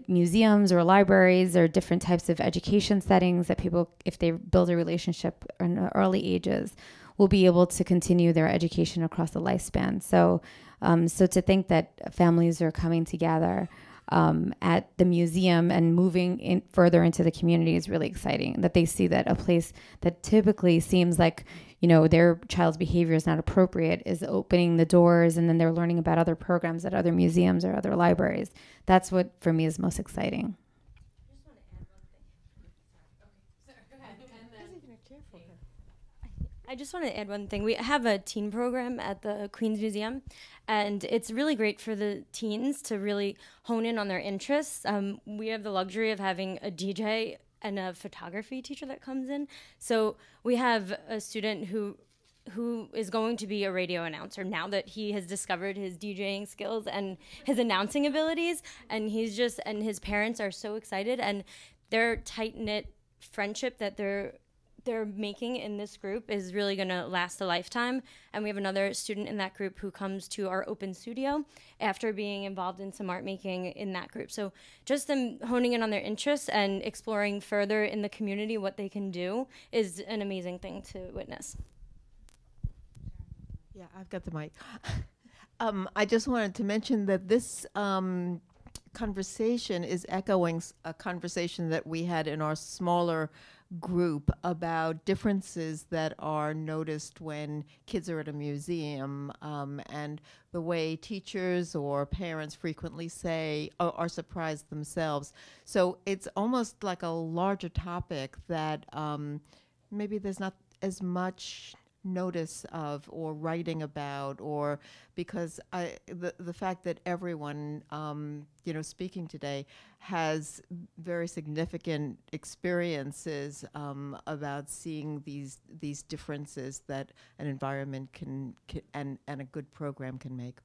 museums or libraries or different types of education settings that people, if they build a relationship in the early ages, will be able to continue their education across the lifespan. So to think that families are coming together at the museum and moving further into the community is really exciting. That they see that a place that typically seems like, their child's behavior is not appropriate is opening the doors, and then they're learning about other programs at other museums or other libraries. That's what, for me, is most exciting. I just want to add one thing. We have a teen program at the Queens Museum, and it's really great for the teens to really hone in on their interests. We have the luxury of having a DJ and a photography teacher that comes in. So we have a student who is going to be a radio announcer now that he has discovered his DJing skills and his announcing abilities, and his parents are so excited, and their tight-knit friendship that they're making in this group is really going to last a lifetime. And we have another student in that group who comes to our open studio after being involved in some art making in that group. So just them honing in on their interests and exploring further in the community what they can do is an amazing thing to witness. Yeah, I've got the mic. I just wanted to mention that this conversation is echoing a conversation that we had in our smaller group about differences that are noticed when kids are at a museum, and the way teachers or parents frequently say are surprised themselves. So it's almost like a larger topic that maybe there's not as much notice of or writing about, or because the fact that everyone speaking today has very significant experiences about seeing these differences that an environment can and a good program can make.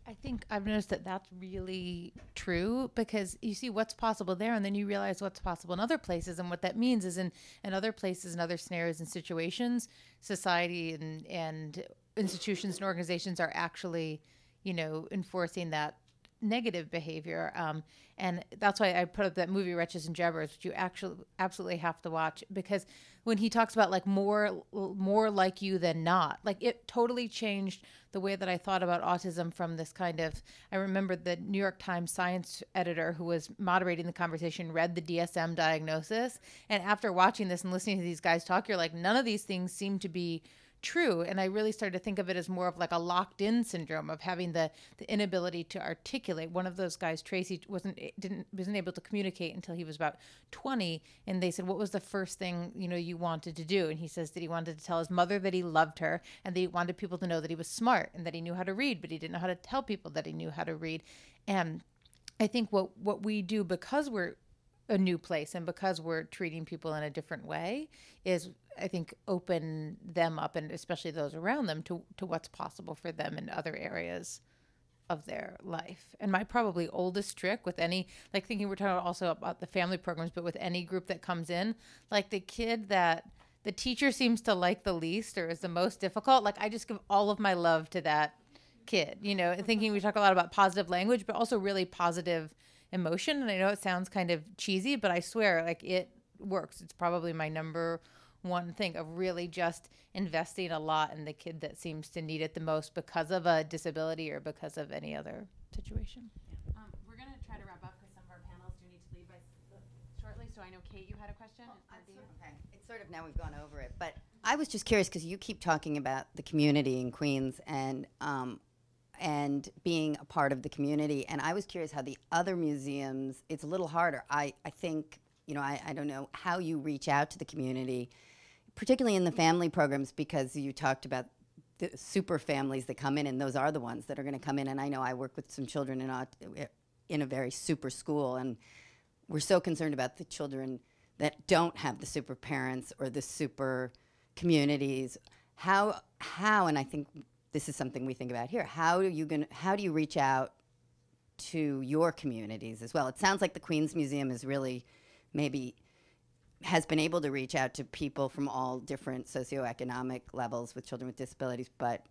I think I've noticed that that's really true, because you see what's possible there, and then you realize what's possible in other places. And what that means is in other places and other scenarios and situations, society and institutions and organizations are actually, enforcing that negative behavior. And that's why I put up that movie Wretches and Jabbers, which you actually absolutely have to watch, because when he talks about like more like you than not, like it totally changed the way that I thought about autism from this kind of, I remember the New York Times science editor who was moderating the conversation read the DSM diagnosis. And after watching this and listening to these guys talk, you're like, none of these things seem to be true. And I really started to think of it as more of like a locked in syndrome of having the inability to articulate. One of those guys, Tracy, wasn't able to communicate until he was about 20. And they said, what was the first thing, you wanted to do? And he says that he wanted to tell his mother that he loved her, and that he wanted people to know that he was smart and that he knew how to read, but he didn't know how to tell people that he knew how to read. And I think what we do, because we're a new place and because we're treating people in a different way, is I think open them up, and especially those around them, to what's possible for them in other areas of their life. And my probably oldest trick with any, like thinking we're talking also about the family programs, but with any group that comes in, like the kid that the teacher seems to like the least or is the most difficult, like I just give all of my love to that kid, you know, and thinking we talk a lot about positive language, but also really positive emotion. And I know it sounds kind of cheesy, but I swear, like, it works. It's probably my number one thing of really just investing a lot in the kid that seems to need it the most because of a disability or because of any other situation. We're going to try to wrap up because some of our panels do need to leave by shortly. So I know, Kate, you had a question. Okay. It's sort of, now we've gone over it, but I was just curious because you keep talking about the community in Queens and being a part of the community. And I was curious how the other museums, it's a little harder. I think, you know, I don't know how you reach out to the community, particularly in the family programs, because you talked about the super families that come in, and those are the ones that are going to come in. And I know I work with some children in a very super school, and we're so concerned about the children that don't have the super parents or the super communities. How, and I think this is something we think about here, how do you reach out to your communities as well? It sounds like the Queens Museum is really maybe has been able to reach out to people from all different socioeconomic levels with children with disabilities, but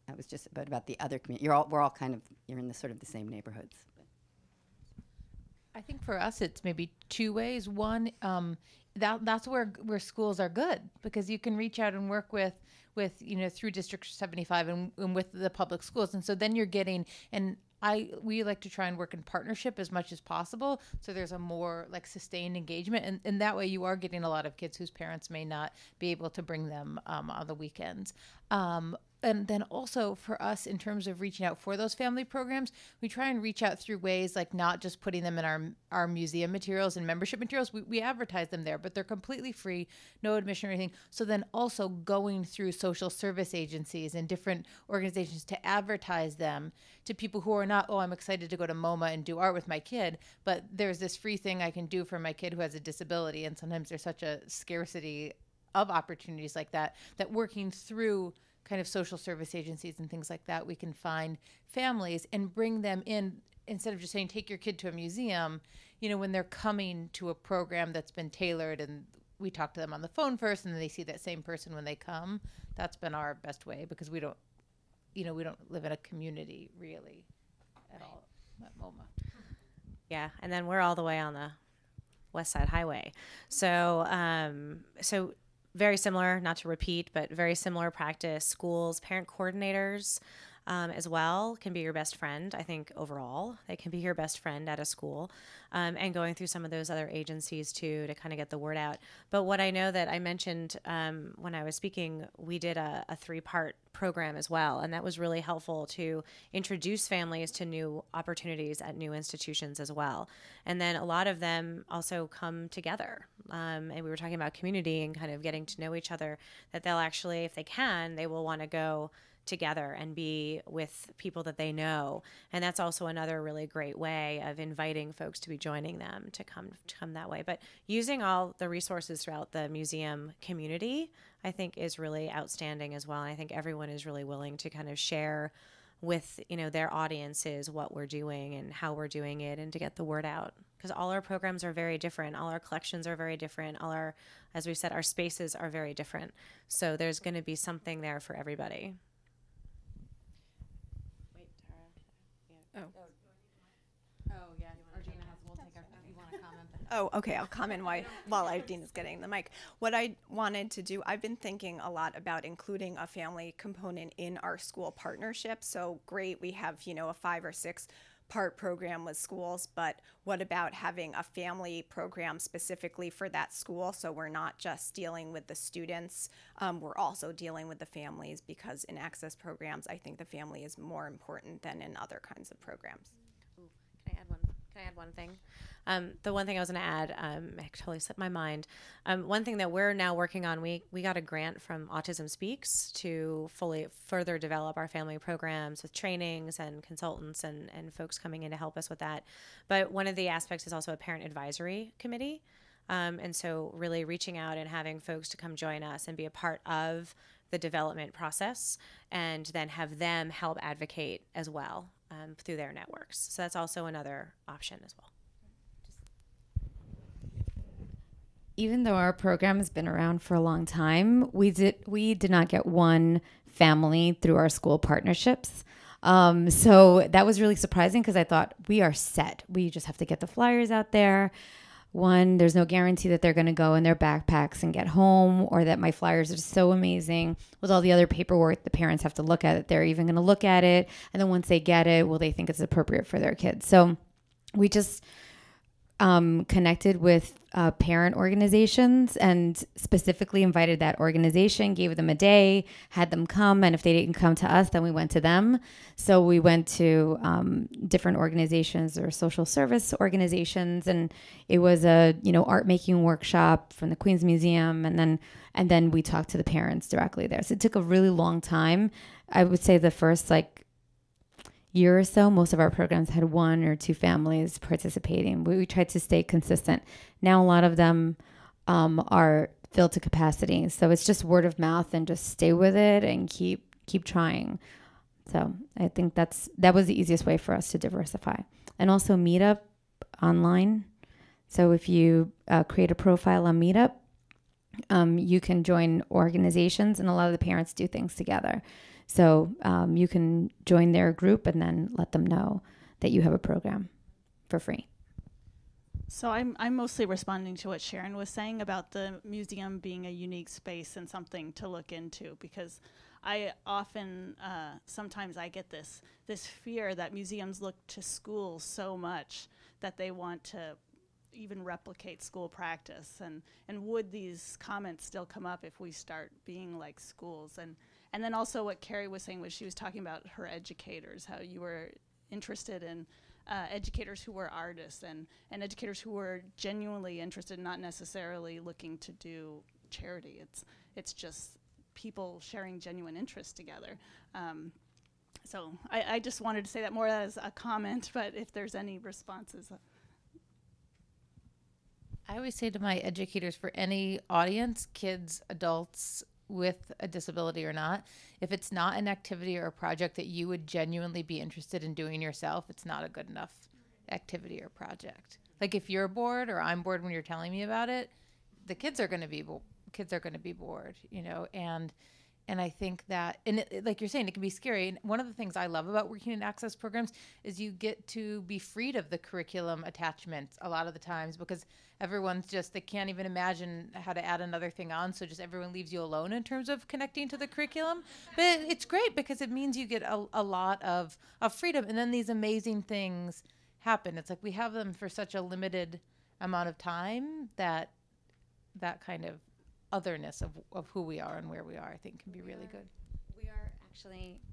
I was just about the other community. We're all kind of, you're in the sort of the same neighborhoods. I think for us, it's maybe two ways. One, that's where schools are good, because you can reach out and work with you know, through District 75 and with the public schools. And so then you're getting, and we like to try and work in partnership as much as possible, so there's a more like sustained engagement, and that way you are getting a lot of kids whose parents may not be able to bring them on the weekends. And then also for us, in terms of reaching out for those family programs, we try and reach out through ways like not just putting them in our museum materials and membership materials. We advertise them there, but they're completely free, no admission or anything. So then also going through social service agencies and different organizations to advertise them to people who are not, oh, I'm excited to go to MoMA and do art with my kid, but there's this free thing I can do for my kid who has a disability. And sometimes there's such a scarcity of opportunities like that working through kind of social service agencies and things like that, we can find families and bring them in, instead of just saying, take your kid to a museum, you know, when they're coming to a program that's been tailored and we talk to them on the phone first and then they see that same person when they come. That's been our best way, because we don't live in a community really at all at MoMA. Yeah, and then we're all the way on the West Side Highway. So very similar, not to repeat, but very similar practice. Schools, parent coordinators as well can be your best friend. I think overall, they can be your best friend at a school, and going through some of those other agencies too to kind of get the word out. But what I know that I mentioned when I was speaking, we did a 3-part program as well, and that was really helpful to introduce families to new opportunities at new institutions as well. And then a lot of them also come together, and we were talking about community and kind of getting to know each other, that they'll actually, if they can, they will want to go together and be with people that they know. And that's also another really great way of inviting folks to be joining them to come that way. But using all the resources throughout the museum community, I think, is really outstanding as well. And I think everyone is really willing to kind of share with, you know, their audiences what we're doing and how we're doing it, and to get the word out, because all our programs are very different, all our collections are very different, all our, as we said, our spaces are very different. So there's going to be something there for everybody. Yeah. Regina we'll take you want to comment? Oh, okay. I'll comment while Idina's getting the mic. What I wanted to do, I've been thinking a lot about including a family component in our school partnership. So great, we have, you know, a 5 or 6 part program with schools, but what about having a family program specifically for that school? So we're not just dealing with the students, we're also dealing with the families, because in access programs, I think the family is more important than in other kinds of programs. Ooh, can I add one thing? The one thing I was going to add, I totally slipped my mind. One thing that we're now working on, we got a grant from Autism Speaks to further develop our family programs with trainings and consultants and folks coming in to help us with that. But one of the aspects is also a parent advisory committee. And so really reaching out and having folks to come join us and be a part of the development process, and then have them help advocate as well through their networks. So that's also another option as well. even though our program has been around for a long time, we did not get one family through our school partnerships. So that was really surprising because I thought we are set. We just have to get the flyers out there. One, there's no guarantee that they're going to go in their backpacks and get home, or that my flyers are so amazing with all the other paperwork the parents have to look at it. They're even going to look at it. And then once they get it, will they think it's appropriate for their kids? So we just connected with parent organizations and specifically invited that organization, gave them a day, had them come, and if they didn't come to us, then we went to them. So we went to different organizations or social service organizations, and it was a art making workshop from the Queens Museum, and then we talked to the parents directly there. So it took a really long time. I would say the first year or so, most of our programs had 1 or 2 families participating. We tried to stay consistent. Now a lot of them are filled to capacity. So it's just word of mouth and just stay with it and keep trying. So I think that was the easiest way for us to diversify. And also Meetup online. So if you create a profile on Meetup, you can join organizations, and a lot of the parents do things together. So you can join their group and then let them know that you have a program for free. So I'm mostly responding to what Sharon was saying about the museum being a unique space and something to look into, because I often, sometimes I get this fear that museums look to schools so much that they want to even replicate school practice. And would these comments still come up if we start being like schools? And then also what Carrie was saying was she was talking about her educators, how you were interested in educators who were artists and educators who were genuinely interested, not necessarily looking to do charity. It's just people sharing genuine interest together. So I just wanted to say that more as a comment, but if there's any responses. I always say to my educators, for any audience, kids, adults with a disability or not, if it's not an activity or a project that you would genuinely be interested in doing yourself, it's not a good enough activity or project. Like if you're bored or I'm bored when you're telling me about it, the kids are going to be bored, and I think that, and like you're saying, it can be scary. And one of the things I love about working in access programs is you get to be freed of the curriculum attachments a lot of the times, because everyone's they can't even imagine how to add another thing on. So just everyone leaves you alone in terms of connecting to the curriculum. But it's great because it means you get a lot of freedom. And then these amazing things happen. It's like we have them for such a limited amount of time that kind of otherness of who we are and where we are, I think, can be really good.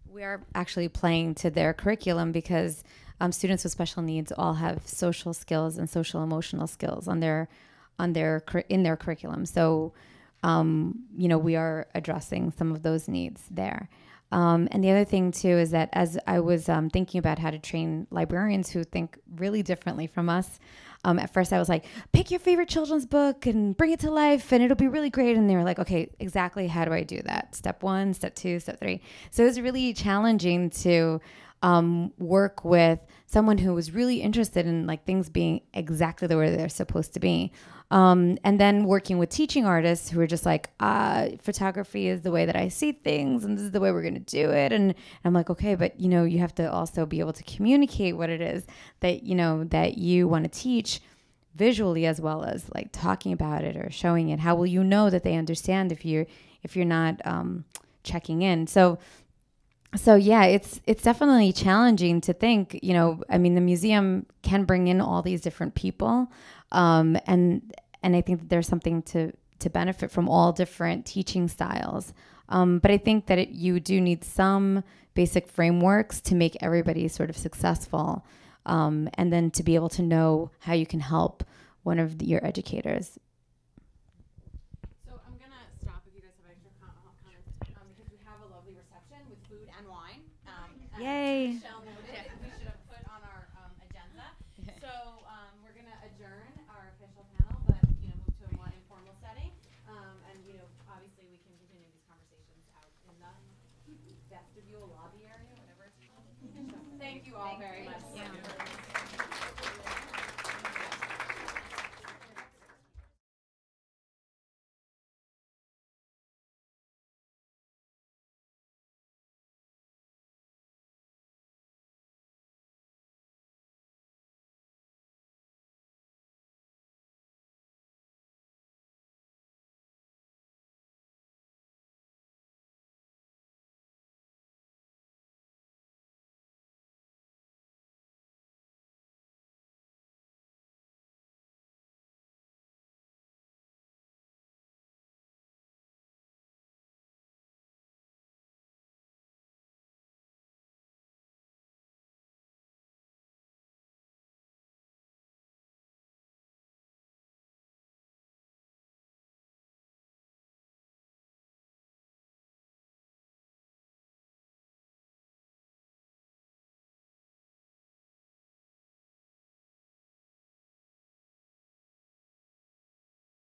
We are actually playing to their curriculum because students with special needs all have social skills and social emotional skills in their curriculum. So, we are addressing some of those needs there. And the other thing too is that as I was thinking about how to train librarians who think really differently from us, at first I was like, pick your favorite children's book and bring it to life and it'll be really great. And they were like, okay, exactly how do I do that? Step 1, step 2, step 3. So it was really challenging to work with someone who was really interested in things being exactly the way they're supposed to be. And then working with teaching artists who are just like, photography is the way that I see things and this is the way we're going to do it. And I'm like, okay, but you have to also be able to communicate what it is that, that you want to teach visually as well as talking about it or showing it. How will you know that they understand if you're not checking in? So yeah, it's definitely challenging to think, the museum can bring in all these different people. And I think that there's something to benefit from all different teaching styles. But I think that you do need some basic frameworks to make everybody sort of successful. And then to be able to know how you can help one of your educators. So I'm going to stop if you guys have extra comments because we have a lovely reception with food and wine. Yay. Michelle noted we should have put on our agenda. So we're going to adjourn our official panel, but move to a more informal setting. And obviously we can continue these conversations out in the vestibule lobby area, whatever it's called. So thank you all very much.